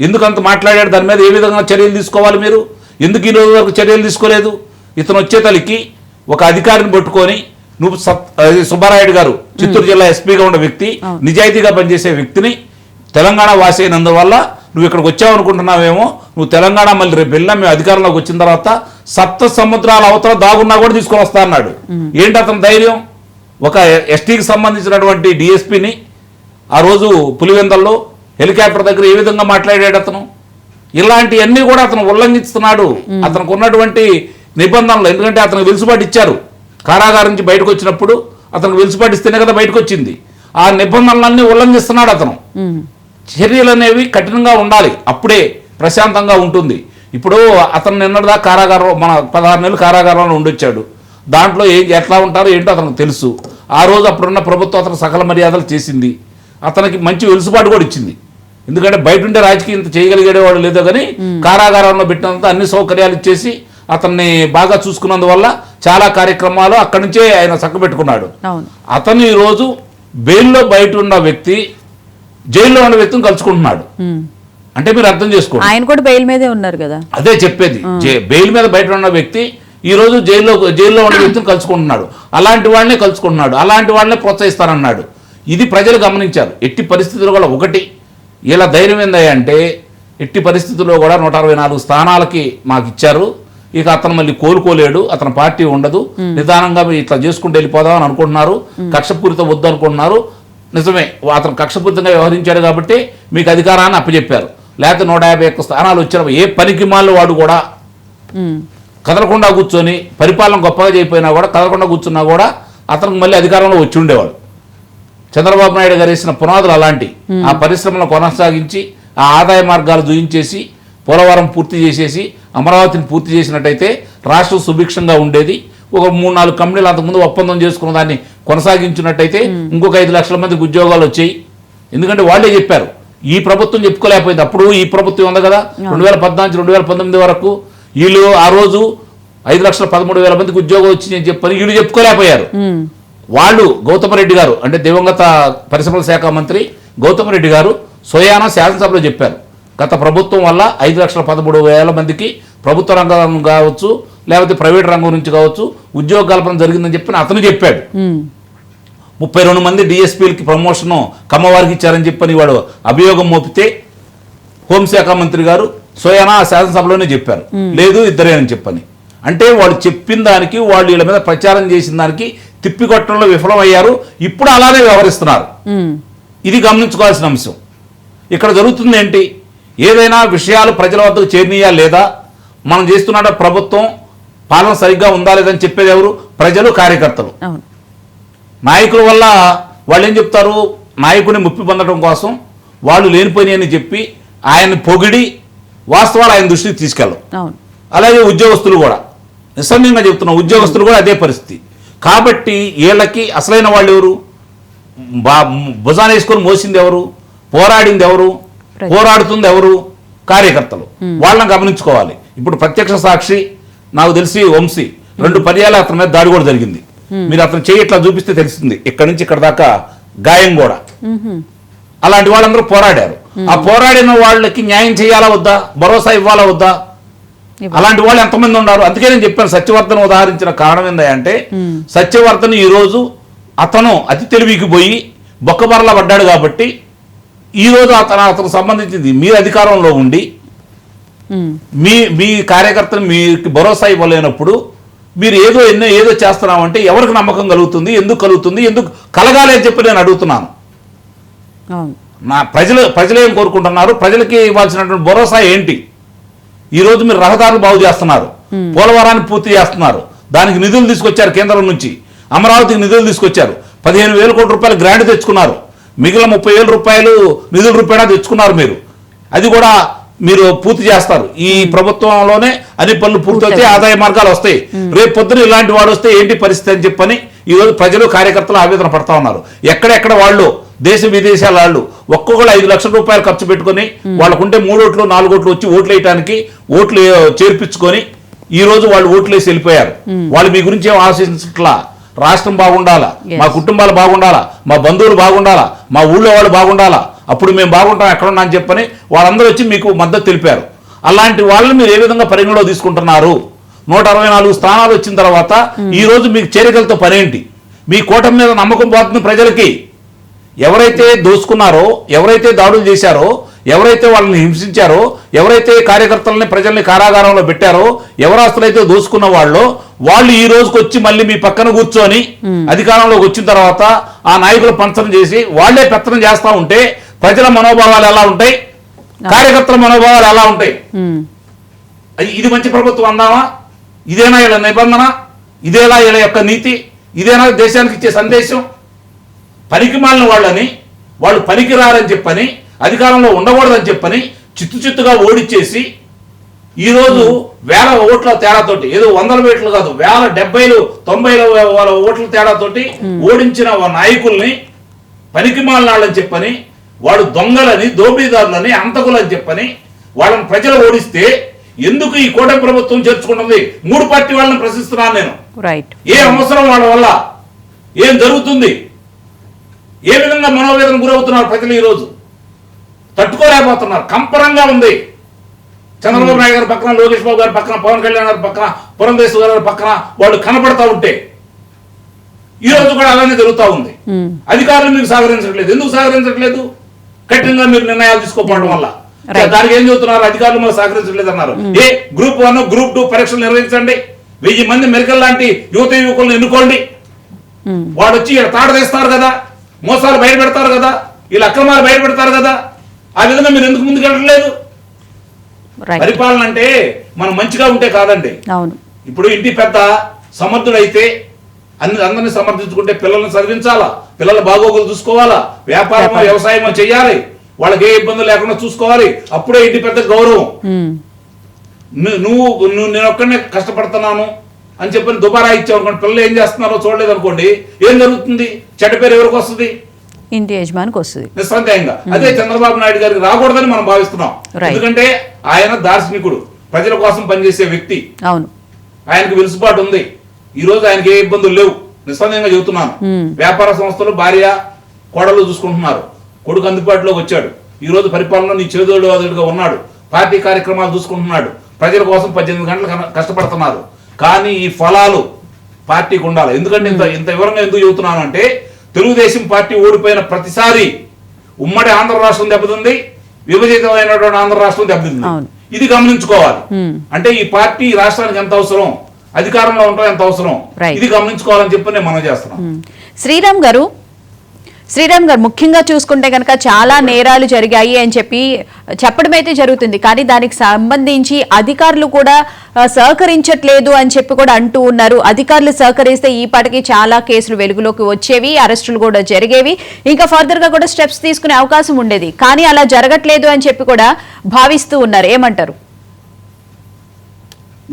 Speaker 2: ఎందుకు అంత మాట్లాడాడు? దాని మీద ఏ విధంగా చర్యలు తీసుకోవాలి మీరు? ఎందుకు ఈ రోజు వరకు చర్యలు తీసుకోలేదు? ఇతను వచ్చే తలికి ఒక అధికారిని పట్టుకొని, నువ్వు సుబ్బారాయుడు గారు చిత్తూరు జిల్లా ఎస్పీగా ఉన్న వ్యక్తి, నిజాయితీగా పనిచేసే వ్యక్తిని, తెలంగాణ వాసి అయినందువల్ల నువ్వు ఇక్కడికి వచ్చావు అనుకుంటున్నావేమో, నువ్వు తెలంగాణ మళ్ళీ రేపు వెళ్ళినా మేము అధికారంలోకి వచ్చిన తర్వాత 7 సముద్రాల అవతల దాగున్నా కూడా తీసుకొని వస్తా అన్నాడు. ఏంటి అతను ధైర్యం? ఒక ఎస్టీకి సంబంధించినటువంటి డిఎస్పీని ఆ రోజు పులివెందల్లో హెలికాప్టర్ దగ్గర ఏ విధంగా మాట్లాడాడు అతను? ఇలాంటివన్నీ కూడా అతను ఉల్లంఘిస్తున్నాడు అతనికి ఉన్నటువంటి నిబంధనలు. ఎందుకంటే అతనికి వెలుసుబాటు ఇచ్చారు, కారాగారం నుంచి బయటకు వచ్చినప్పుడు అతనికి వెలుసుబాటు ఇస్తేనే కదా బయటకు వచ్చింది. ఆ నిబంధనలన్నీ ఉల్లంఘిస్తున్నాడు అతను. చర్యలు అనేవి కఠినంగా ఉండాలి, అప్పుడే ప్రశాంతంగా ఉంటుంది. ఇప్పుడు అతను నిన్నటిదా కారాగారం, మన 16 నెలలు కారాగారంలో ఉండొచ్చాడు. దాంట్లో ఎట్లా ఉంటారో ఏంటో అతనికి తెలుసు. ఆ రోజు అప్పుడున్న ప్రభుత్వం అతను సకల మర్యాదలు చేసింది, అతనికి మంచి వెలుసుబాటు కూడా ఇచ్చింది. ఎందుకంటే బయట ఉండే రాజకీయం ఇంత చేయగలిగేవాడు లేదో కానీ కారాగారంలో పెట్టినంత అన్ని సౌకర్యాలు ఇచ్చేసి అతన్ని బాగా చూసుకున్నందువల్ల చాలా కార్యక్రమాలు అక్కడి నుంచే ఆయన చక్కబెట్టుకున్నాడు. అతను ఈరోజు బెయిల్లో బయట ఉన్న వ్యక్తి జైల్లో ఉన్న వ్యక్తిని కలుసుకుంటున్నాడు అంటే మీరు అర్థం చేసుకోండి.
Speaker 1: ఆయన కూడా బెయిల్ మీదే ఉన్నారు కదా,
Speaker 2: అదే చెప్పేది. బెయిల్ మీద బయట ఉన్న వ్యక్తి ఈ రోజు జైల్లో ఉన్న వ్యక్తిని కలుసుకుంటున్నాడు, అలాంటి వాళ్ళనే కలుసుకుంటున్నాడు, అలాంటి వాళ్ళనే ప్రోత్సహిస్తానన్నాడు. ఇది ప్రజలు గమనించారు. ఎట్టి పరిస్థితుల్లో కూడా ఒకటి ఇలా ధైర్యం ఏందంటే, ఎట్టి పరిస్థితుల్లో కూడా 164 స్థానాలకి మాకు ఇచ్చారు, ఇక అతను మళ్ళీ కోలుకోలేడు, అతని పార్టీ ఉండదు, నిదానంగా ఇట్లా చేసుకుంటూ వెళ్ళిపోదాం అని అనుకుంటున్నారు, కక్షపూరిత వద్దు అనుకుంటున్నారు. నిజమే, అతను కక్షపూరితంగా వ్యవహరించాడు కాబట్టి మీకు అధికారాన్ని అప్పచెప్పారు. లేకపోతే 151 స్థానాలు వచ్చిన ఏ పనికి మాల్లో వాడు కూడా కదలకుండా కూర్చొని పరిపాలన గొప్పగా చేయకపోయినా కూడా కదలకుండా కూర్చున్నా కూడా అతనికి మళ్ళీ అధికారంలో వచ్చి ఉండేవాడు. చంద్రబాబు నాయుడు గారు వేసిన పునాదులు అలాంటి. ఆ పరిశ్రమలను కొనసాగించి ఆ ఆదాయ మార్గాలు చూయించేసి పోలవరం పూర్తి చేసేసి అమరావతిని పూర్తి చేసినట్టయితే రాష్ట్రం సుభిక్షంగా ఉండేది. ఒక 3-4 కంపెనీలు అంతకుముందు ఒప్పందం చేసుకున్న దాన్ని కొనసాగించినట్టయితే ఇంకొక 5 లక్షల మందికి ఉద్యోగాలు వచ్చాయి. ఎందుకంటే వాళ్ళే చెప్పారు, ఈ ప్రభుత్వం చెప్పుకోలేకపోయింది. అప్పుడు ఈ ప్రభుత్వం ఉంది కదా 2014-2019 వరకు, వీళ్ళు ఆ రోజు 5,13,000 మందికి ఉద్యోగం వచ్చిందని చెప్పని వీళ్ళు చెప్పుకోలేకపోయారు. వాళ్ళు గౌతమ్ రెడ్డి గారు, అంటే దివంగత పరిశ్రమల శాఖ మంత్రి గౌతమ్ రెడ్డి గారు స్వయానా శాసనసభలో చెప్పారు, గత ప్రభుత్వం వల్ల 5,13,000 మందికి ప్రభుత్వ రంగం కావచ్చు లేకపోతే ప్రైవేట్ రంగం నుంచి కావచ్చు ఉద్యోగ కల్పన జరిగిందని చెప్పి అతను చెప్పాడు. 32 మంది డిఎస్పీలకి ప్రమోషన్ కమ్మవారికి ఇచ్చారని చెప్పని వాడు అభియోగం మోపితే హోంశాఖ మంత్రి గారు స్వయానా శాసనసభలోనే చెప్పారు, లేదు ఇద్దరే అని చెప్పని. అంటే వాళ్ళు చెప్పిన దానికి, వాళ్ళు వీళ్ళ మీద ప్రచారం చేసిన దానికి తిప్పికొట్టడంలో విఫలమయ్యారు. ఇప్పుడు అలానే వ్యవహరిస్తున్నారు. ఇది గమనించుకోవాల్సిన అంశం. ఇక్కడ జరుగుతుంది ఏంటి, ఏదైనా విషయాలు ప్రజల వద్దకు చేరినయా లేదా, మనం చేస్తున్న ప్రభుత్వం పాలన సరిగ్గా ఉందా లేదని చెప్పేది ఎవరు? ప్రజలు, కార్యకర్తలు. నాయకుల వల్ల వాళ్ళు ఏం చెప్తారు, నాయకుడిని ముప్పి పొందడం కోసం వాళ్ళు లేనిపోయినాయని చెప్పి ఆయన్ని పొగిడి వాస్తవాలు ఆయన దృష్టికి తీసుకెళ్ళం. అలాగే ఉద్యోగస్తులు కూడా, నిస్సందేహంగా చెప్తున్నాం, ఉద్యోగస్తులు కూడా అదే పరిస్థితి. కాబట్టి వీళ్ళకి అసలైన వాళ్ళు ఎవరు, భుజాన వేసుకొని మోసింది ఎవరు, పోరాడింది ఎవరు, పోరాడుతుంది ఎవరు? కార్యకర్తలు. వాళ్ళని గమనించుకోవాలి. ఇప్పుడు ప్రత్యక్ష సాక్షి నాకు తెలిసి వంశీ 2 పర్యాలు అతని మీద దాడి కూడా జరిగింది. మీరు అతను చేయి ఇట్లా చూపిస్తే తెలుస్తుంది, ఇక్కడి నుంచి ఇక్కడ దాకా గాయం కూడా. అలాంటి వాళ్ళందరూ పోరాడారు. ఆ పోరాడిన వాళ్ళకి న్యాయం చేయాలా వద్దా, భరోసా ఇవ్వాలా వద్దా? అలాంటి వాళ్ళు ఎంతమంది ఉన్నారు? అందుకే నేను చెప్పాను, సత్యవర్ధన్ ఉదాహరించిన కారణం ఏంటంటే, సత్యవర్ధన్ ఈరోజు అతను అతి తెలివికి పోయి బొక్కబరలా పడ్డాడు కాబట్టి ఈరోజు అతను సంబంధించింది మీరు అధికారంలో ఉండి మీ కార్యకర్తలు మీకు భరోసా ఇవ్వలేనప్పుడు మీరు ఏదో చేస్తున్నామంటే ఎవరికి నమ్మకం కలుగుతుంది, ఎందుకు కలుగుతుంది, ఎందుకు కలగాలి అని చెప్పి నేను అడుగుతున్నాను. నా ప్రజలు ఏం కోరుకుంటున్నారు, ప్రజలకి ఇవ్వాల్సినటువంటి భరోసా ఏంటి? ఈరోజు మీరు రహదారులు బాగు చేస్తున్నారు, పోలవరాన్ని పూర్తి చేస్తున్నారు, దానికి నిధులు తీసుకొచ్చారు కేంద్రం నుంచి, అమరావతికి నిధులు తీసుకొచ్చారు, 15,000 కోట్ల రూపాయలు గ్రాంట్ తెచ్చుకున్నారు, మిగిలిన 30,000 రూపాయలు నిధుల రూపాయలు తెచ్చుకున్నారు మీరు. అది కూడా మీరు పూర్తి చేస్తారు. ఈ ప్రభుత్వంలోనే అన్ని పనులు పూర్తి అవుతాయి, ఆదాయ మార్గాలు వస్తాయి. రేపు పొద్దున ఇలాంటి వాడు వస్తే ఏంటి పరిస్థితి అని చెప్పని ఈరోజు ప్రజలు, కార్యకర్తలు ఆవేదన పడతా ఉన్నారు. ఎక్కడెక్కడ వాళ్ళు దేశ విదేశాల వాళ్ళు ఒక్కొక్కరు 5 లక్షల రూపాయలు ఖర్చు పెట్టుకుని వాళ్ళకుంటే 3 ఓట్లు 4 ఓట్లు వచ్చి ఓట్లు వేయడానికి ఓట్లు చేర్పించుకొని ఈ రోజు వాళ్ళు ఓట్లు వేసి వెళ్ళిపోయారు. వాళ్ళు మీ గురించి ఏం ఆశించట్లా. రాష్ట్రం బాగుండాలా, మా కుటుంబాలు బాగుండాలా, మా బంధువులు బాగుండాలా, మా ఊళ్ళో వాళ్ళు బాగుండాలా, అప్పుడు మేము బాగుంటాం ఎక్కడున్నా అని చెప్పని వాళ్ళందరూ వచ్చి మీకు మద్దతు తెలిపారు. అలాంటి వాళ్ళని మీరు ఏ విధంగా పరిగణలో తీసుకుంటున్నారు? 164 స్థానాలు వచ్చిన తర్వాత ఈ రోజు మీకు చేరికలతో పనేంటి? మీ కూటమి మీద నమ్మకం పోతుంది ప్రజలకి. ఎవరైతే దోసుకున్నారో, ఎవరైతే దాడులు చేశారో, ఎవరైతే వాళ్ళని హింసించారో, ఎవరైతే కార్యకర్తలని ప్రజల్ని కారాగారంలో పెట్టారో, ఎవరాస్తులైతే దోసుకున్న వాళ్ళు ఈ రోజుకి వచ్చి మళ్ళీ మీ పక్కన కూర్చొని అధికారంలోకి వచ్చిన తర్వాత ఆ నాయకులు పంచనం చేసి వాళ్లే పెత్తనం చేస్తా ఉంటే ప్రజల మనోభావాలు ఎలా ఉంటాయి, కార్యకర్తల మనోభావాలు ఎలా ఉంటాయి? ఇది మంచి ప్రభుత్వం అందామా? ఇదేనా ఇలా నిబంధన? ఇదేలా ఇలా యొక్క నీతి? ఇదేనా దేశానికి ఇచ్చే సందేశం? పనికి మాలిన వాళ్ళని, వాళ్ళు పనికి రారని చెప్పని, అధికారంలో ఉండకూడదని చెప్పని చిత్తుగా ఓడిచ్చేసి ఈరోజు 1000 ఓట్ల తేడాతోటి, ఏదో 100 ఓట్లు కాదు, 1000, 70, 90 ఓట్ల తేడాతోటి ఓడించిన నాయకుల్ని పనికి మాలినాళ్ళని చెప్పని, వాడు దొంగలని, దోపిడీదారులని, అంతకులని చెప్పని వాళ్ళని ప్రజలు ఓడిస్తే ఎందుకు ఈ కూటమి ప్రభుత్వం చేర్చుకుంటుంది? 3 పార్టీ వాళ్ళని ప్రశ్నిస్తున్నాను నేను. ఏ అవసరం వాళ్ళ వల్ల? ఏం జరుగుతుంది? ఏ విధంగా మనోవేదన గురవుతున్నారు ప్రజలు? ఈరోజు తట్టుకోలేకపోతున్నారు. కంపరంగా ఉంది. చంద్రబాబు నాయుడు గారి పక్కన, లోకేష్ బాబు గారి పక్కన, పవన్ కళ్యాణ్ గారి పక్కన, పురంధేశ్వర గారి పక్కన వాళ్ళు కనపడతా ఉంటే ఈ రోజు కూడా అలానే జరుగుతూ ఉంది. అధికారులు మీకు సహకరించట్లేదు. ఎందుకు సహకరించట్లేదు? కఠినంగా మీరు నిర్ణయాలు తీసుకోకపోవడం వల్ల. దానికి ఏం చెబుతున్నారు? అధికారులు మాకు సహకరించట్లేదు అన్నారు. Group 1, Group 2 పరీక్షలు నిర్వహించండి, 1000 మంది మెరికల్ లాంటి యువకులను ఎన్నుకోండి. వాడు వచ్చి తాట తీస్తారు కదా, మోసాలు బయట పెడతారు కదా, వీళ్ళ అక్రమాలు బయట పెడతారు కదా. ఆ విధంగా మీరు ఎందుకు ముందుకు వెళ్ళట్లేదు? పరిపాలన అంటే మనం మంచిగా ఉంటే కాదండి. ఇప్పుడు ఇంటి పెద్ద సమర్థుడైతే అందరినీ సమర్థించుకుంటే పిల్లల్ని చదివించాలా, పిల్లల బాగోగులు చూసుకోవాలా, వ్యాపారం వ్యవసాయం చేయాలి, వాళ్ళకి ఏ ఇబ్బంది లేకుండా చూసుకోవాలి. అప్పుడే ఇంటి పెద్ద గౌరవం. నువ్వు నేను ఒక్కడనే కష్టపడుతున్నాను అని చెప్పి దుబారా ఇచ్చావు అనుకోండి, పిల్లలు ఏం చేస్తున్నారో చూడలేదు అనుకోండి, ఏం జరుగుతుంది? చెడ్డ పేరు ఎవరికి వస్తుంది?
Speaker 1: ఇంటి యజమానికి వస్తుంది
Speaker 2: నిస్సందేహంగా. అదే చంద్రబాబు నాయుడు గారికి రాకూడదని మనం భావిస్తున్నాం. ఎందుకంటే ఆయన దార్శనికుడు, ప్రజల కోసం పనిచేసే వ్యక్తి.
Speaker 1: అవును,
Speaker 2: ఆయనకు వెలుసుబాటు ఉంది. ఈ రోజు ఆయనకి ఏ ఇబ్బందులు లేవు, నిస్సందేహంగా చెబుతున్నాను. వ్యాపార సంస్థలు భార్య కోడలు చూసుకుంటున్నారు. కొడుకు అందుబాటులోకి వచ్చాడు. ఈ రోజు పరిపాలన నీ చేదోడుగా ఉన్నాడు. పార్టీ కార్యక్రమాలు చూసుకుంటున్నాడు. ప్రజల కోసం 18 గంటలు కష్టపడుతున్నారు. కానీ ఈ ఫలాలు పార్టీకి ఉండాలి. ఎందుకంటే ఇంత వివరంగా ఎందుకు చెబుతున్నాను అంటే, తెలుగుదేశం పార్టీ ఓడిపోయిన ప్రతిసారి ఉమ్మడి ఆంధ్ర రాష్ట్రం దెబ్బతింది, విభజితమైనటువంటి ఆంధ్ర రాష్ట్రం దెబ్బతింది. ఇది గమనించుకోవాలి. అంటే ఈ పార్టీ రాష్ట్రానికి ఎంత అవసరం, అధికారంలో ఉండడం ఎంత అవసరం, ఇది గమనించుకోవాలని చెప్పి నేను మనం చేస్తున్నాం.
Speaker 1: శ్రీరామ్ గారు ముఖ్యంగా చూసుకుంటే కనుక చాలా నేరాలు జరిగాయి అని చెప్పి చెప్పడం అయితే జరుగుతుంది. కానీ దానికి సంబంధించి అధికారులు కూడా సహకరించట్లేదు అని చెప్పి కూడా అంటూ ఉన్నారు. అధికారులు సహకరిస్తే ఈ పాటికి చాలా కేసులు వెలుగులోకి వచ్చేవి, అరెస్టులు కూడా జరిగేవి, ఇంకా ఫర్దర్ గా కూడా స్టెప్స్ తీసుకునే అవకాశం ఉండేది. కానీ అలా జరగట్లేదు అని చెప్పి కూడా భావిస్తూ ఉన్నారు. ఏమంటారు?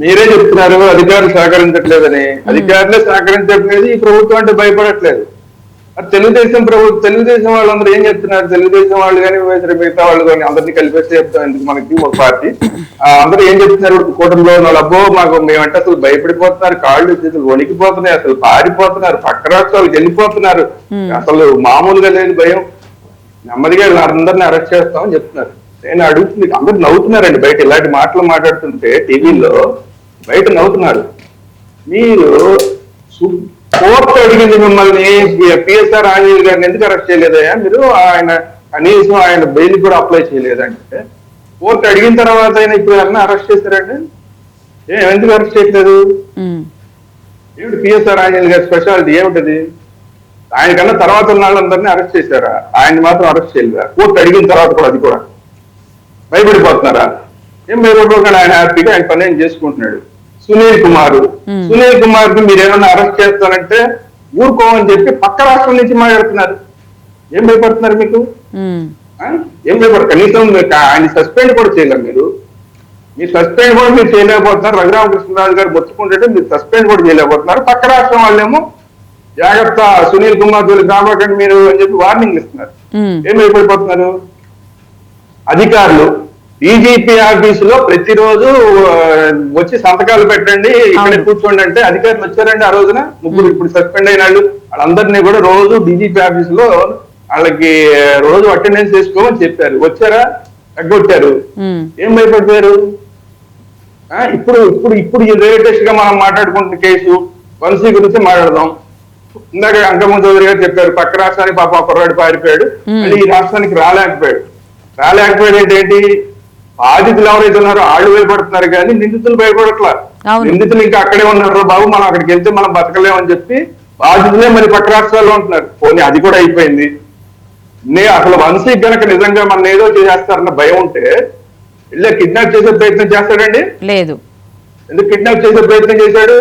Speaker 3: మీరే చెప్తున్నారు అధికారులు సహకరించట్లేదని. అధికారులే సహకరించట్లేదు, ఈ ప్రభుత్వం అంటే భయపడట్లేదు. తెలుగుదేశం వాళ్ళందరూ ఏం చెప్తున్నారు? తెలుగుదేశం వాళ్ళు కానీ మిగతా వాళ్ళు కానీ అందరినీ కలిపేస్తే చెప్తాం ఎందుకు మనకి ఒక పార్టీ. అందరూ ఏం చెప్తున్నారు? కూటమిలో ఉన్న వాళ్ళు, అబ్బో మేమంటే అసలు భయపడిపోతున్నారు, కాళ్ళు చేతులు వణికిపోతున్నాయి, అసలు పారిపోతున్నారు, పక్క రాష్ట్రాలకు వెళ్ళిపోతున్నారు, అసలు మామూలుగా లేదు భయం, నెమ్మదిగా అందరినీ అరెస్ట్ చేస్తామని చెప్తున్నారు. నేను అడుగుతుంది, అందరు నవ్వుతున్నారండి బయట ఇలాంటి మాటలు మాట్లాడుతుంటే, టీవీలో బయట నవ్వుతున్నారు. మీరు కోర్టు అడిగింది మిమ్మల్ని, పిఎస్ఆర్ ఆంజనేయులు గారిని ఎందుకు అరెస్ట్ చేయలేదయా మీరు? ఆయన కనీసం ఆయన బెయిల్ కూడా అప్లై చేయలేదంటే, కోర్టు అడిగిన తర్వాత ఆయన ఇప్పుడు ఏమన్నా అరెస్ట్ చేశారండి? ఎందుకు అరెస్ట్ చేయట్లేదు? ఏమిటి పిఎస్ఆర్ ఆంజనేయులు గారి స్పెషాలిటీ ఏమిటది? ఆయనకన్నా తర్వాత ఉన్న వాళ్ళందరినీ అరెస్ట్ చేశారా? ఆయన మాత్రం అరెస్ట్ చేయలేదా? కోర్టు అడిగిన తర్వాత కూడా అది కూడా భయపడిపోతున్నారా? ఏం భయపడిపోకుండా ఆయన హ్యాపీగా ఆయన పని ఏం చేసుకుంటున్నాడు. సునీల్ కుమార్ కి మీరు ఏమన్నా అరెస్ట్ చేస్తారంటే ఊరుకోమని చెప్పి పక్క రాష్ట్రం నుంచి మాట్లాడుతున్నారు. ఏం భయపడుతున్నారు మీకు? ఏం భయపడరు? కనీసం ఆయన సస్పెండ్ కూడా చేయలేరు. మీరు సస్పెండ్ కూడా మీరు చేయలేకపోతున్నారు. రఘురామకృష్ణరాజు గారు మొత్తుకుంటే మీరు సస్పెండ్ కూడా చేయలేకపోతున్నారు. పక్క రాష్ట్రం వాళ్ళేమో జాగ్రత్త సునీల్ కుమార్ జోలికి రాబోకండి మీరు అని చెప్పి వార్నింగ్ ఇస్తున్నారు. ఏం భయపడిపోతున్నారు? అధికారులు డీజీపీ ఆఫీసులో ప్రతిరోజు వచ్చి సంతకాలు పెట్టండి, ఇక్కడ కూర్చోండి అంటే అధికారులు వచ్చారండి ఆ రోజున. ముగ్గురు ఇప్పుడు సస్పెండ్ అయిన వాళ్ళందరినీ కూడా రోజు డీజీపీ ఆఫీసులో వాళ్ళకి రోజు అటెండెన్స్ చేసుకోమని చెప్పారు. వచ్చారా? తగ్గొట్టారు. ఏం భయపడిపోయారు? ఇప్పుడు ఇప్పుడు ఇప్పుడు లేటెస్ట్ గా మనం మాట్లాడుకుంటున్న కేసు వంశీ గురించి మాట్లాడదాం. ఇందాక అంకమ్మ చౌదరి గారు చెప్పారు, పక్క రాష్ట్రానికి పాప కుర్రాడు పారిపోయాడు, మళ్ళీ ఈ రాష్ట్రానికి రాలేకపోయాడు అంటే ఏంటి? బాధితులు ఎవరైతే ఉన్నారో వాళ్ళు భయపడుతున్నారు కానీ నిందితులు భయపడట్లా. నిందితులు ఇంకా అక్కడే ఉన్నారు, బాబు మనం అక్కడికి వెళ్తే మనం బతకలేమని చెప్పి బాధితులే మరి పక్క రాష్ట్రాల్లో ఉంటున్నారు. పోనీ అది కూడా అయిపోయింది. అసలు వంశీ గనక నిజంగా మన ఏదో చేస్తారన్న భయం ఉంటే ఇలా కిడ్నాప్ చేసే ప్రయత్నం చేస్తాడండి?
Speaker 1: లేదు.
Speaker 3: ఎందుకు కిడ్నాప్ చేసే ప్రయత్నం చేశాడు?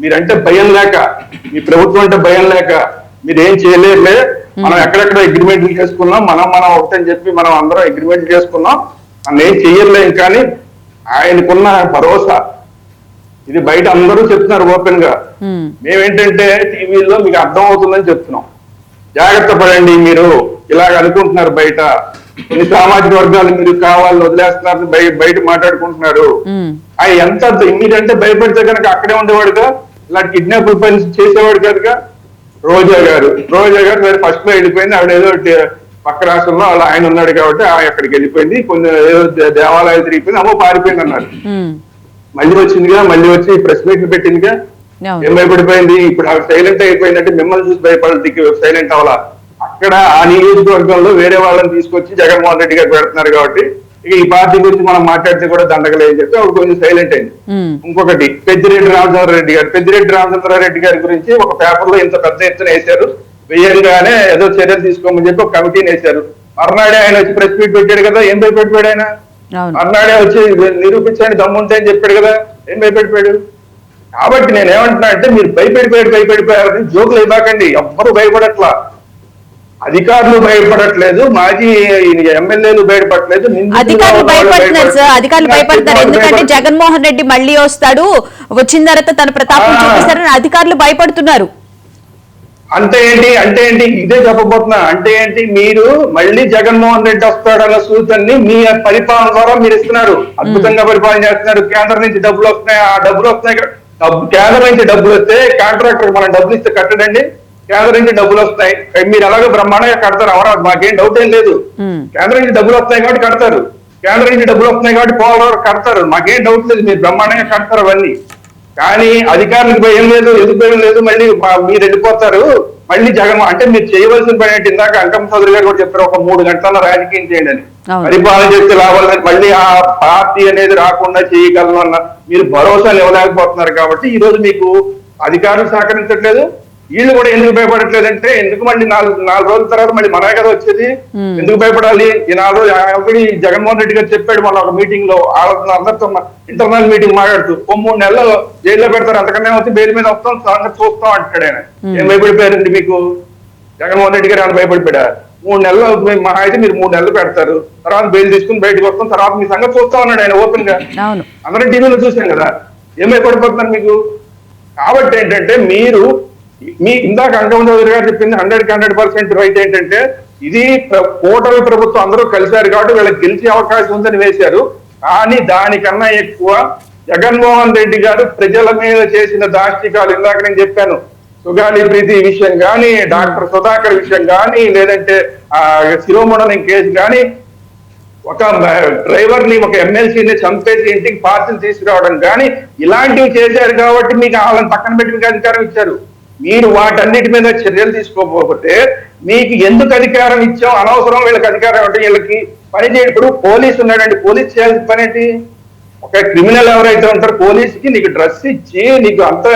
Speaker 3: మీరంటే భయం లేక, మీ ప్రభుత్వం అంటే భయం లేక మీరేం చేయలేరులే, మనం ఎక్కడెక్కడ అగ్రిమెంట్లు చేసుకున్నాం, మనం ఒకటని చెప్పి మనం అందరం అగ్రిమెంట్ చేసుకున్నాం, మనం ఏం చెయ్యలేం. కానీ ఆయనకున్న భరోసా ఇది బయట అందరూ చెప్తున్నారు ఓపెన్ గా. మేమేంటంటే టీవీలో మీకు అర్థం అవుతుందని చెప్తున్నాం. జాగ్రత్త పడండి, మీరు ఇలాగ అనుకుంటున్నారు బయట, కొన్ని సామాజిక వర్గాలు మీరు కావాలని వదిలేస్తున్నారు బయట మాట్లాడుకుంటున్నారు. ఆయన ఎంత మీరంటే భయపడితే కనుక అక్కడే ఉండేవాడుగా, ఇలాంటి కిడ్నాప్ పని చేసేవాడు కనుక. రోజా గారు మరి ఫస్ట్ లో వెళ్ళిపోయింది, ఆవిడ ఏదో పక్క రాష్ట్రంలో అలా ఆయన ఉన్నాడు కాబట్టి అక్కడికి వెళ్ళిపోయింది, కొన్ని ఏదో దేవాలయాలు తిరిగిపోయింది, అమ్మో పారిపోయింది అన్నారు. మళ్ళీ వచ్చిందిగా, మళ్ళీ వచ్చి ప్రెస్ మీట్లు పెట్టిందిగా. ఏం భయపడిపోయింది? ఇప్పుడు ఆవిడ సైలెంట్ అయిపోయిందంటే మిమ్మల్ని చూసి భయపడదు, సైలెంట్ అవ్వాలా? అక్కడ ఆ నియోజకవర్గంలో వేరే వాళ్ళని తీసుకొచ్చి జగన్మోహన్ రెడ్డి గారు పెడుతున్నారు కాబట్టి ఇక ఈ పార్టీ గురించి మనం మాట్లాడితే కూడా దండగలే అని చెప్పి ఆవిడ కొంచెం సైలెంట్ అయింది. ఇంకొకటి పెద్దిరెడ్డి రామచంద్రారెడ్డి గారి గురించి ఒక పేపర్ లో ఇంత పెద్ద ఎత్తున వేశారు, వేయంగానే ఏదో చర్యలు తీసుకోమని చెప్పి ఒక కమిటీని వేశారు. మర్నాడే ఆయన వచ్చి ప్రెస్ మీట్ పెట్టాడు కదా, ఏం భయపడిపోయాడు ఆయన? మర్నాడే వచ్చి నిరూపించండి దమ్ముంటే అని చెప్పాడు కదా, ఏం భయపడిపోయాడు? కాబట్టి నేనేమంటున్నా అంటే మీరు భయపడిపోయారని జోకులు ఇవ్వకండి, ఎవ్వరు భయపడట్లా. అధికారులు భయపడట్లేదు, మాజీ ఎమ్మెల్యేలు భయపడట్లేదు,
Speaker 1: అధికారులు భయపడుతున్నారు సార్, అధికారులు భయపడతారు. ఎందుకంటే జగన్మోహన్ రెడ్డి మళ్ళీ వస్తాడు, వచ్చిన తర్వాత తన ప్రతాపం చూపిస్తారని అధికారులు భయపడుతున్నారు.
Speaker 3: అంటే ఏంటి ఇదే చెప్పబోతున్నా. అంటే ఏంటి, మీరు మళ్ళీ జగన్మోహన్ రెడ్డి వస్తాడన్న సూచనని మీ పరిపాలన ద్వారా మీరు ఇస్తున్నారు. అద్భుతంగా పరిపాలన చేస్తున్నారు. కేంద్రం నుంచి డబ్బులు వస్తున్నాయి, ఆ డబ్బులు వస్తున్నాయి. కేంద్రం నుంచి డబ్బులు వస్తే కాంట్రాక్టర్ మనం డబ్బులు ఇస్తే కట్టడండి. కేంద్రం నుంచి డబ్బులు వస్తాయి, మీరు అలాగే బ్రహ్మాండంగా కడతారు. అమరావతి మాకేం డౌట్ ఏం లేదు. కేంద్రం నుంచి డబ్బులు వస్తాయి కాబట్టి కడతారు, కేంద్రం నుంచి డబ్బులు వస్తున్నాయి కాబట్టి పోలవరం కడతారు, మాకేం డౌట్ లేదు. మీరు బ్రహ్మాండంగా కడతారు అవన్నీ. కానీ అధికారులకు భయం లేదు, ఎందుకు భయం లేదు, మళ్ళీ మీరు వెళ్ళిపోతారు. మళ్ళీ జగన్ అంటే మీరు చేయవలసిన పని ఏంటి, ఇందాక అంకమ్మ చౌదరి గారు కూడా చెప్పారు, ఒక 3 గంటల రాజకీయం చేయండి అని. పరిపాలన చేస్తే లాభాలు లేదు, మళ్ళీ ఆ పార్టీ అనేది రాకుండా చేయగలను అన్న మీరు భరోసాలు ఇవ్వలేకపోతున్నారు. కాబట్టి ఈ రోజు మీకు అధికారులు సహకరించట్లేదు. వీళ్ళు కూడా ఎందుకు భయపడట్లేదు అంటే, ఎందుకు మళ్ళీ నాలుగు రోజుల తర్వాత మళ్ళీ మనమే కదా వచ్చేది, ఎందుకు భయపడాలి? ఈ 4 రోజులు ఆల్రెడీ జగన్మోహన్ రెడ్డి గారు చెప్పాడు మన ఒక మీటింగ్ లో, అందరితో ఇంటర్నల్ మీటింగ్ మాట్లాడుతూ, 3 నెలలు జైల్లో పెడతారు, అంతకన్నా వచ్చి బెయిల్ మీద వస్తాం, సంగతి చూస్తాం అంటాడు ఆయన. ఏం భయపడిపోయారండి మీకు? జగన్మోహన్ రెడ్డి గారు ఏమైనా భయపడిపోయా? 3 నెలలు మహా అయితే మీరు 3 నెలలు పెడతారు, తర్వాత బెయిల్ తీసుకుని బయటకు వస్తాం, తర్వాత మీ సంగతి చూస్తా ఉన్నాడు ఆయన ఓపెన్ గా. అందరం టీవీలో చూసాం కదా, ఏం భయపడిపోతున్నారు మీకు? కాబట్టి ఏంటంటే మీరు మీ ఇందాక అంకమ్మ చౌదరి గారు చెప్పింది 100% రైట్. ఏంటంటే ఇది కూటమి ప్రభుత్వం అందరూ కలిశారు కాబట్టి వీళ్ళకి గెలిచే అవకాశం ఉందని వేశారు. కానీ దానికన్నా ఎక్కువ జగన్మోహన్ రెడ్డి గారు ప్రజల మీద చేసిన దాష్టికాలు, ఇందాక నేను చెప్పాను, సుగాలి ప్రీతి విషయం కానీ, డాక్టర్ సుధాకర్ విషయం కానీ, లేదంటే శిరోమండలం కేసు కానీ, ఒక డ్రైవర్ ని ఒక ఎమ్మెల్సీని చంపేసి ఇంటికి పార్సల్ తీసుకురావడం కానీ, ఇలాంటివి చేశారు కాబట్టి మీకు వాళ్ళని పక్కన పెట్టి మీకు అధికారం ఇచ్చారు. మీరు వాటన్నిటి మీద చర్యలు తీసుకోకపోతే మీకు ఎందుకు అధికారం ఇచ్చాం? అనవసరం వీళ్ళకి అధికారం అంటే వీళ్ళకి పని చేయడం. ఇప్పుడు పోలీసు ఉన్నాడండి, పోలీసు చేయాల్సిన పని ఏంటి? ఒక క్రిమినల్ ఎవరైతే ఉంటారో పోలీసుకి నీకు డ్రెస్ ఇచ్చి, నీకు అంత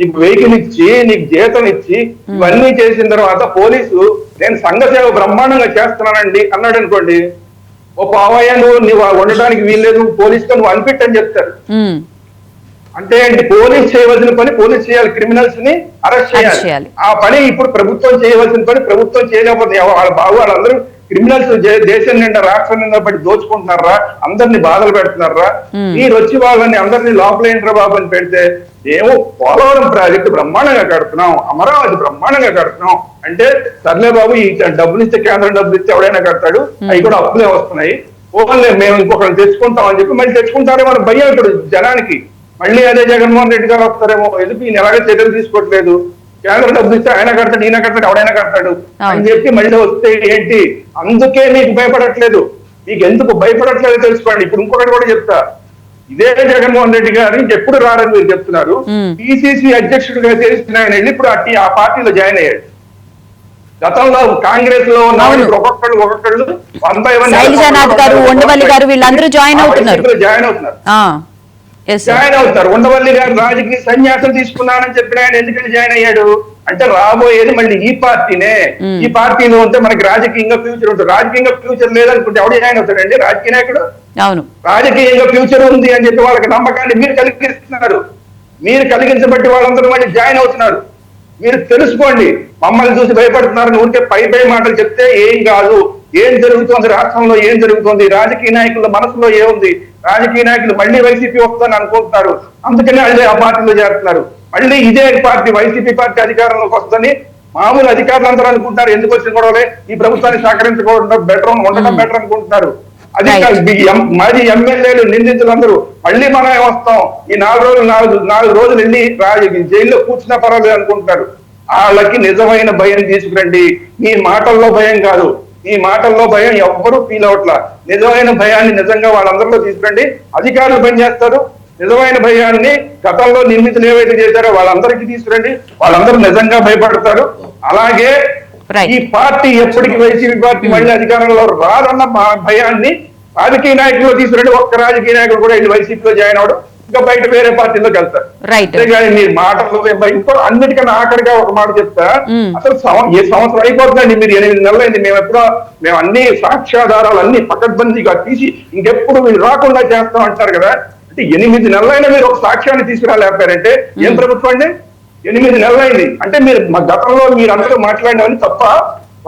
Speaker 3: నీకు వెహికల్ ఇచ్చి, నీకు జీతం ఇచ్చి, ఇవన్నీ చేసిన తర్వాత పోలీసు నేను సంఘ సేవ బ్రహ్మాండంగా చేస్తున్నానండి అన్నాడు అనుకోండి, ఓ పావయ్య నువ్వు ఉండడానికి వీల్లేదు, పోలీసుతో నువ్వు అన్ఫిట్ అని చెప్తారు. అంటే ఏంటి? పోలీస్ చేయవలసిన పని పోలీస్ చేయాలి, క్రిమినల్స్ ని అరెస్ట్ చేయాలి. ఆ పని ఇప్పుడు ప్రభుత్వం చేయవలసిన పని ప్రభుత్వం చేయలేకపోతే వాళ్ళ బాబు వాళ్ళందరూ క్రిమినల్స్ దేశం నిండా రాష్ట్రం నిండా పడి దోచుకుంటున్నారా, అందరినీ బాధలు పెడుతున్నారా? మీరు వచ్చి వాళ్ళని అందరినీ లోపలేంట్రా బాబు అని పెడితే, ఏమో పోలవరం ప్రాజెక్టు బ్రహ్మాండంగా కడుతున్నాం, అమరావతి బ్రహ్మాండంగా కడుతున్నాం అంటే, సర్లే బాబు ఈ డబ్బులు ఇస్తే కేంద్రం డబ్బులు ఇస్తే ఎవడైనా కడతాడు, అవి కూడా అప్పులే వస్తున్నాయి, పోలే మేము ఇంకొకరిని తెచ్చుకుంటాం అని చెప్పి మళ్ళీ తెచ్చుకుంటారేమో మన భయం ఇప్పుడు జనానికి. మళ్ళీ అదే జగన్మోహన్ రెడ్డి గారు వస్తారేమో, ఎందుకు ఈయన ఎలాగే చర్యలు తీసుకోవట్లేదు, కేంద్రం డబ్బులు ఇస్తే ఆయన కడతాడు, ఈయన కడతాడు, ఎవడైనా కడతాడు అని చెప్పి మళ్ళీ వస్తే ఏంటి? అందుకే మీకు భయపడట్లేదు. మీకు ఎందుకు భయపడట్లేదు తెలుసుకోండి. ఇప్పుడు ఇంకొకటి కూడా చెప్తా, ఇదే జగన్మోహన్ రెడ్డి గారు ఎప్పుడు రారని మీరు చెప్తున్నారు. పిసిసి అధ్యక్షుడిగా చేసిన ఆయన వెళ్ళి ఇప్పుడు ఆ పార్టీలో జాయిన్ అయ్యాడు. గతంలో కాంగ్రెస్ లో ఉన్న ఒక్కొక్కళ్ళు 1 జాయిన్ అవుతున్నారు. ఉండవల్లి గారు రాజకీయ సన్యాసం తీసుకున్నానని చెప్పిన ఆయన ఎందుకని జాయిన్ అయ్యాడు అంటే, రాబోయేది మళ్ళీ ఈ పార్టీనే. ఈ పార్టీలో ఉంటే మనకి రాజకీయంగా ఫ్యూచర్ ఉంటుంది. రాజకీయంగా ఫ్యూచర్ లేదనుకుంటే ఎవడు జాయిన్ అవుతాడండి? రాజకీయ నాయకుడు. రాజకీయంగా ఫ్యూచర్ ఉంది అని చెప్పి వాళ్ళకి నమ్మకాన్ని మీరు కలిగిస్తున్నారు. మీరు కలిగించబట్టి వాళ్ళందరూ మళ్ళీ జాయిన్ అవుతున్నారు. మీరు తెలుసుకోండి. మమ్మల్ని చూసి భయపడుతున్నారని ఉంటే పై మాటలు చెప్తే ఏం కాదు. ఏం జరుగుతోంది రాష్ట్రంలో, ఏం జరుగుతోంది, రాజకీయ నాయకుల మనసులో ఏముంది? రాజకీయ నాయకులు మళ్ళీ వైసీపీ వస్తుందని అనుకుంటున్నారు, అందుకనే వాళ్ళు ఆ పార్టీలో చేరుతున్నారు. మళ్ళీ ఇదే పార్టీ వైసీపీ పార్టీ అధికారంలోకి వస్తుందని మామూలు అధికారులు అందరూ అనుకుంటున్నారు. ఎందుకు వచ్చిన గొడవలే, ఈ ప్రభుత్వాన్ని సహకరించుకోవడం ఉండడం బెటర్ అనుకుంటున్నారు. అది మాజీ ఎమ్మెల్యేలు నిందితులందరూ మళ్ళీ మనమే వస్తాం, ఈ 4 రోజులు వెళ్ళి జైల్లో కూర్చున్నా పర్వాలేదు అనుకుంటున్నారు. వాళ్ళకి నిజమైన భయం తీసుకురండి. మీ మాటల్లో భయం కాదు, ఈ మాటల్లో భయం ఎవ్వరూ ఫీల్ అవట్లా. నిజమైన భయాన్ని నిజంగా వాళ్ళందరిలో తీసుకురండి. అధికారులు పనిచేస్తారు. నిజమైన భయాన్ని గతంలో నిందితులు ఏవైతే చేశారో వాళ్ళందరికీ తీసుకురండి. వాళ్ళందరూ నిజంగా భయపడతారు. అలాగే ఈ పార్టీ ఎప్పటికీ వైసీపీ పార్టీ మళ్ళీ అధికారంలో రాదన్న భయాన్ని రాజకీయ నాయకులు తీసుకురండి. ఒక్క రాజకీయ నాయకులు కూడా వెళ్ళి వైసీపీలో జాయిన్ అవడం, ఇంకా బయట వేరే పార్టీలోకి వెళ్తారు. అంతేగాని మీ మాటలు ఇంకో అన్నిటికన్నా ఆఖరిగా ఒక మాట చెప్తా, అసలు ఏ సంవత్సరం అయిపోతుందండి, మీరు 8 నెలలు అయింది. మేము అన్ని సాక్ష్యాధారాలు అన్ని పకడ్బందీగా తీసి ఇంకెప్పుడు మీరు రాకుండా చేస్తాం అంటారు కదా. అంటే 8 నెలలైనా మీరు ఒక సాక్ష్యాన్ని తీసుకురాలేపారంటే ఏం ప్రభుత్వం అండి? 8 నెలలైంది అంటే మీరు గతంలో మీరు అందరూ మాట్లాడినవని తప్ప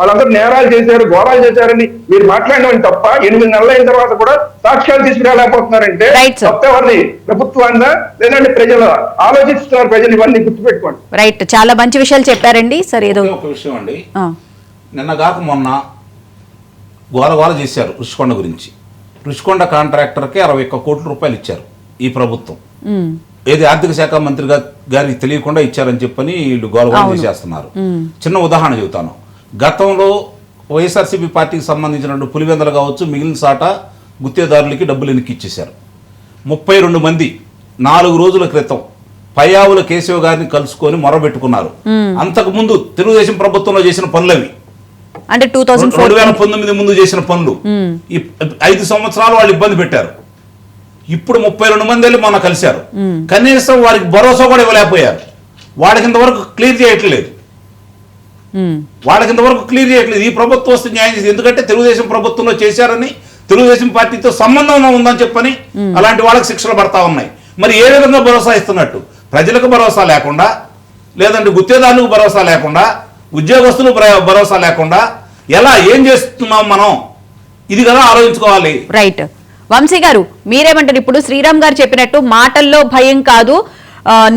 Speaker 3: వాళ్ళందరూ నేరాలు చేశారు, ఘోరాలు చేశారని మీరు మాట్లాడిన తప్ప 8 నెలలు అయిన తర్వాత కూడా సాక్ష్యాలు తీసుకురాలేకపోతున్నారంటే
Speaker 1: Right, sir.
Speaker 3: తప్ప ఎవరిది, ప్రభుత్వాన్ని లేదంటే ప్రజలు ఆలోచిస్తున్నారు, ప్రజలు ఇవన్నీ గుర్తుపెట్టుకోండి.
Speaker 1: రైట్, చాలా మంచి విషయాలు చెప్పారండి. సరే ఏదో
Speaker 2: ఒక విషయం అండి,
Speaker 1: ఆ,
Speaker 2: నిన్న కాక మొన్న గోల చేశారు రుషికొండ గురించి. రుషికొండ కాంట్రాక్టర్కి 61 కోట్ల రూపాయలు ఇచ్చారు ఈ ప్రభుత్వం. ఏది ఆర్థిక శాఖ మంత్రి గారికి తెలియకుండా ఇచ్చారని చెప్పని వీళ్ళు గోల చేసేస్తున్నారు. చిన్న ఉదాహరణ చెబుతాను. గతంలో వైఎస్ఆర్సీపీ పార్టీకి సంబంధించిన పులివెందలు కావచ్చు, మిగిలిన సాట గుత్తేదారులకి డబ్బులు వెనక్కి ఇచ్చేశారు. 32 మంది 4 రోజుల క్రితం పయ్యావుల కేశవ గారిని కలుసుకొని మొరబెట్టుకున్నారు. అంతకుముందు తెలుగుదేశం ప్రభుత్వంలో చేసిన పనులవి,
Speaker 1: అంటే
Speaker 2: 2019 ముందు చేసిన పనులు. ఈ 5 సంవత్సరాలు వాళ్ళు ఇబ్బంది పెట్టారు. ఇప్పుడు 32 మంది వెళ్ళి మొన్న కలిశారు. కనీసం వారికి భరోసా కూడా ఇవ్వలేకపోయారు. వాళ్ళకి ఇంతవరకు క్లియర్ చేయట్లేదు. ఈ ప్రభుత్వం వస్తే న్యాయం చేసి, ఎందుకంటే తెలుగుదేశం ప్రభుత్వంలో చేశారని, తెలుగుదేశం పార్టీతో సంబంధం ఉందని చెప్పని అలాంటి వాళ్ళకి శిక్షలు పడతా ఉన్నాయి. మరి ఏ విధంగా భరోసా ఇస్తున్నట్టు? ప్రజలకు భరోసా లేకుండా, లేదంటే గుత్తేదారులకు భరోసా లేకుండా, ఉద్యోగస్తులు భరోసా లేకుండా ఎలా ఏం చేస్తున్నాం మనం? ఇది కదా ఆలోచించుకోవాలి.
Speaker 1: రైట్. వంశీ గారు మీరేమంటారు? ఇప్పుడు శ్రీరామ్ గారు చెప్పినట్టు మాటల్లో భయం కాదు,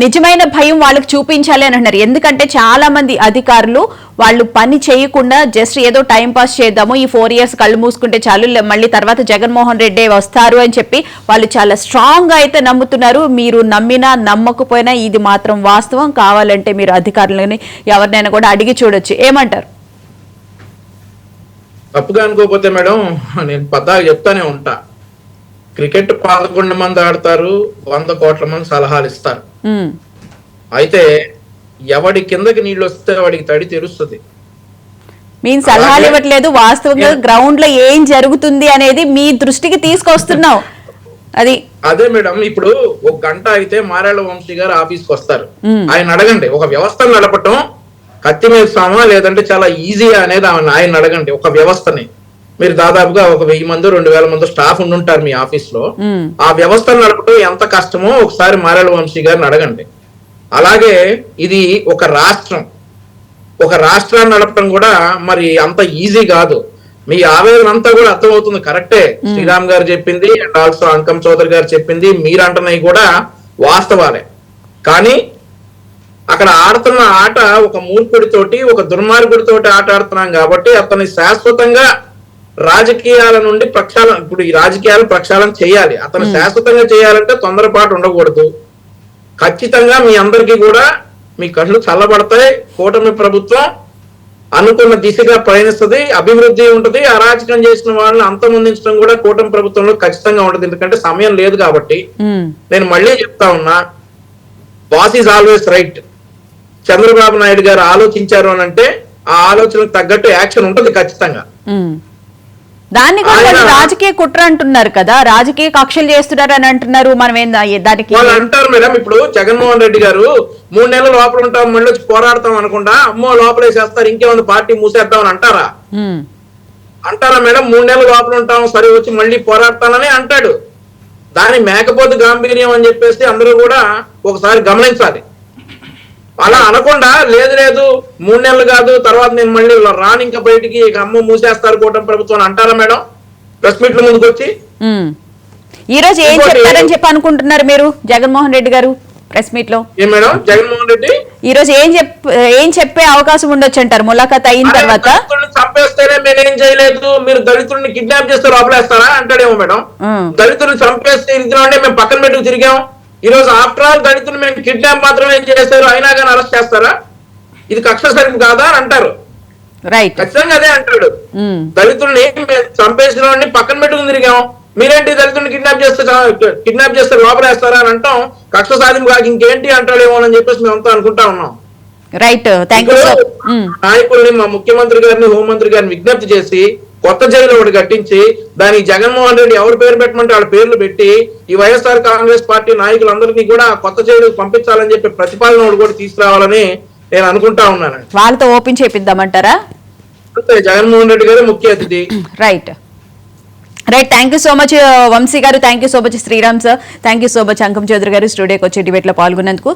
Speaker 1: నిజమైన భయం వాళ్ళకి చూపించాలి అని అంటున్నారు. ఎందుకంటే చాలా మంది అధికారులు వాళ్ళు పని చేయకుండా జస్ట్ ఏదో టైం పాస్ చేద్దాము, ఈ 4 years కళ్ళు మూసుకుంటే చాలు, మళ్ళీ తర్వాత జగన్మోహన్ రెడ్డి వస్తారు అని చెప్పి వాళ్ళు చాలా స్ట్రాంగ్ గా అయితే నమ్ముతున్నారు. మీరు నమ్మినా నమ్మకపోయినా ఇది మాత్రం వాస్తవం. కావాలంటే మీరు అధికారులని ఎవరినైనా కూడా అడిగి చూడొచ్చు. ఏమంటారు?
Speaker 4: తప్పుగా అనుకోకపోతే మేడం, నేను పద్దాగా చెప్తానే ఉంటా, క్రికెట్ 11 మంది ఆడతారు, 100 కోట్ల మంది సలహాలు ఇస్తారు. అయితే ఎవడి కిందకి నీళ్ళు వస్తే వాడికి తడి తెరుస్తుంది.
Speaker 1: మేము సలహాలు ఇవ్వట్లేదు, వాస్తవంగా గ్రౌండ్ లో ఏం జరుగుతుంది అనేది మీ దృష్టికి తీసుకొస్తున్నాం.
Speaker 4: అదే మేడం, ఇప్పుడు 1 గంట అయితే మారేళ్ల వంశీ గారు ఆఫీస్కి వస్తారు. ఆయన అడగండి, ఒక వ్యవస్థను నడపటం కత్తి మీద సామా లేదంటే చాలా ఈజీ అనేది ఆయన అడగండి. ఒక వ్యవస్థని మీరు దాదాపుగా 1000 మంది 2000 మంది స్టాఫ్ ఉండుంటారు మీ ఆఫీస్ లో. ఆ వ్యవస్థను నడపడం ఎంత కష్టమో ఒకసారి మారేళ్ల వంశీ గారిని అడగండి. అలాగే ఇది ఒక రాష్ట్రాన్ని నడపడం కూడా మరి అంత ఈజీ కాదు. మీ ఆవేదన అంతా కూడా అర్థమవుతుంది, కరెక్టే. శ్రీరామ్ గారు చెప్పింది అండ్ ఆల్సో అంకం చౌదరి గారు చెప్పింది, మీరంటున్నవి కూడా వాస్తవాలే. కానీ అక్కడ ఆడుతున్న ఆట ఒక మూర్ఖుడితోటి, ఒక దుర్మార్గుడితోటి ఆట ఆడుతున్నాం కాబట్టి అతన్ని శాశ్వతంగా రాజకీయాల నుండి ప్రక్షాళన, ఇప్పుడు ఈ రాజకీయాలు ప్రక్షాళన చేయాలి. అతను శాశ్వతంగా చేయాలంటే తొందరపాటు ఉండకూడదు. ఖచ్చితంగా మీ అందరికీ కూడా మీ కళ్ళు చల్లబడతాయి. కూటమి ప్రభుత్వం అనుకున్న దిశగా ప్రయాణిస్తుంది, అభివృద్ధి ఉంటుంది. అరాచకం చేసిన వాళ్ళని అంతమొందించడం కూడా కూటమి ప్రభుత్వంలో ఖచ్చితంగా ఉంటుంది. ఎందుకంటే సమయం లేదు కాబట్టి. నేను మళ్ళీ చెప్తా ఉన్నా, boss is always right. Chandrababu Naidu గారు ఆలోచించారు అని అంటే ఆ ఆలోచనకు తగ్గట్టు యాక్షన్ ఉంటుంది ఖచ్చితంగా.
Speaker 1: దాన్ని కూడా రాజకీయ కుట్ర అంటున్నారు కదా, రాజకీయ కక్షలు చేస్తున్నారు అని అంటున్నారు. మనం దానికి
Speaker 4: వాళ్ళు అంటారు మేడం, ఇప్పుడు జగన్మోహన్ రెడ్డి గారు 3 నెలల లోపల ఉంటాం, మళ్ళీ వచ్చి పోరాడతాం అనుకుంటా, అమ్మో లోపలేసేస్తారు, ఇంకేమైనా పార్టీ మూసేద్దామని అంటారా మేడం? 3 నెలల లోపల ఉంటాం, సరే వచ్చి మళ్ళీ పోరాడతానని అంటాడు. దాని మేకపోతు గాంభీర్యం అని చెప్పేసి అందరూ కూడా ఒకసారి గమనించాలి. అలా అనకుండా లేదు 3 నెలలు కాదు, తర్వాత నేను మళ్ళీ రాను ఇంకా బయటికి, అమ్మ మూసేస్తారు కూటమి ప్రభుత్వం అంటారా మేడం? ప్రెస్ మీట్ల ముందుకు వచ్చి
Speaker 1: ఈ రోజు ఏం చెప్తారని చెప్పి అనుకుంటున్నారు మీరు? జగన్మోహన్ రెడ్డి గారు ప్రెస్ మీట్ లో
Speaker 4: మేడం, జగన్మోహన్ రెడ్డి
Speaker 1: ఈ రోజు ఏం చెప్పే అవకాశం ఉండొచ్చు అంటారు ములాఖాత్ అయిన తర్వాత?
Speaker 4: చంపేస్తేనే మేమేం చేయలేదు, మీరు దళితుడిని కిడ్నాప్ చేస్తే లోపలేస్తారా అంటాడేమో మేడం. దళితుడిని చంపేస్తే ఇందులోనే మేము పక్కన పెట్టుకు తిరిగాం. ఈ రోజు ఆఫ్టర్ ఆల్ దళితులు మేము కిడ్నాప్ మాత్రమే చేశారు, అయినా కానీ అరెస్ట్ చేస్తారా? ఇది కక్ష సరిగ్గా కాదా అని అంటారు.
Speaker 1: రైట్,
Speaker 4: ఖచ్చితంగా అదే అంటాడు. దళితుల్ని చంపేసిన పక్కన పెట్టుకుని తిరిగాం, మీరేంటి దళితుల్ని కిడ్నాప్ చేస్తే లోపలేస్తారా అని అంటాం. కక్ష సాధింపు కాక ఇంకేంటి అంటాడేమో అని చెప్పేసి మేమంతా అనుకుంటా ఉన్నాం.
Speaker 1: రైట్,
Speaker 4: నాయకుల్ని, మా ముఖ్యమంత్రి గారిని, హోంమంత్రి గారిని విజ్ఞప్తి చేసి కొత్త జైలు ఒకటి కట్టించి దానికి జగన్మోహన్ రెడ్డి ఎవరు పేరు పెట్టమంటే వాళ్ళ పేర్లు పెట్టి ఈ వైఎస్ఆర్ కాంగ్రెస్ పార్టీ నాయకులందరినీ కూడా కొత్త జైలు పంపించాలని చెప్పి ప్రతిపాదన ఒకటి కూడా తీసుకురావాలని నేను అనుకుంటా ఉన్నాను.
Speaker 1: వాళ్ళతో ఓపెన్ చేపిద్దామంటారా?
Speaker 4: జగన్మోహన్ రెడ్డి గారు ముఖ్య అతిథి.
Speaker 1: Right. Thank you so much Vamsi garu, thank you so much Sriram sir, thank you so much Ankam Chowdary garu స్టూడియోకి వచ్చి డిబేట్ లో పాల్గొన్నందుకు.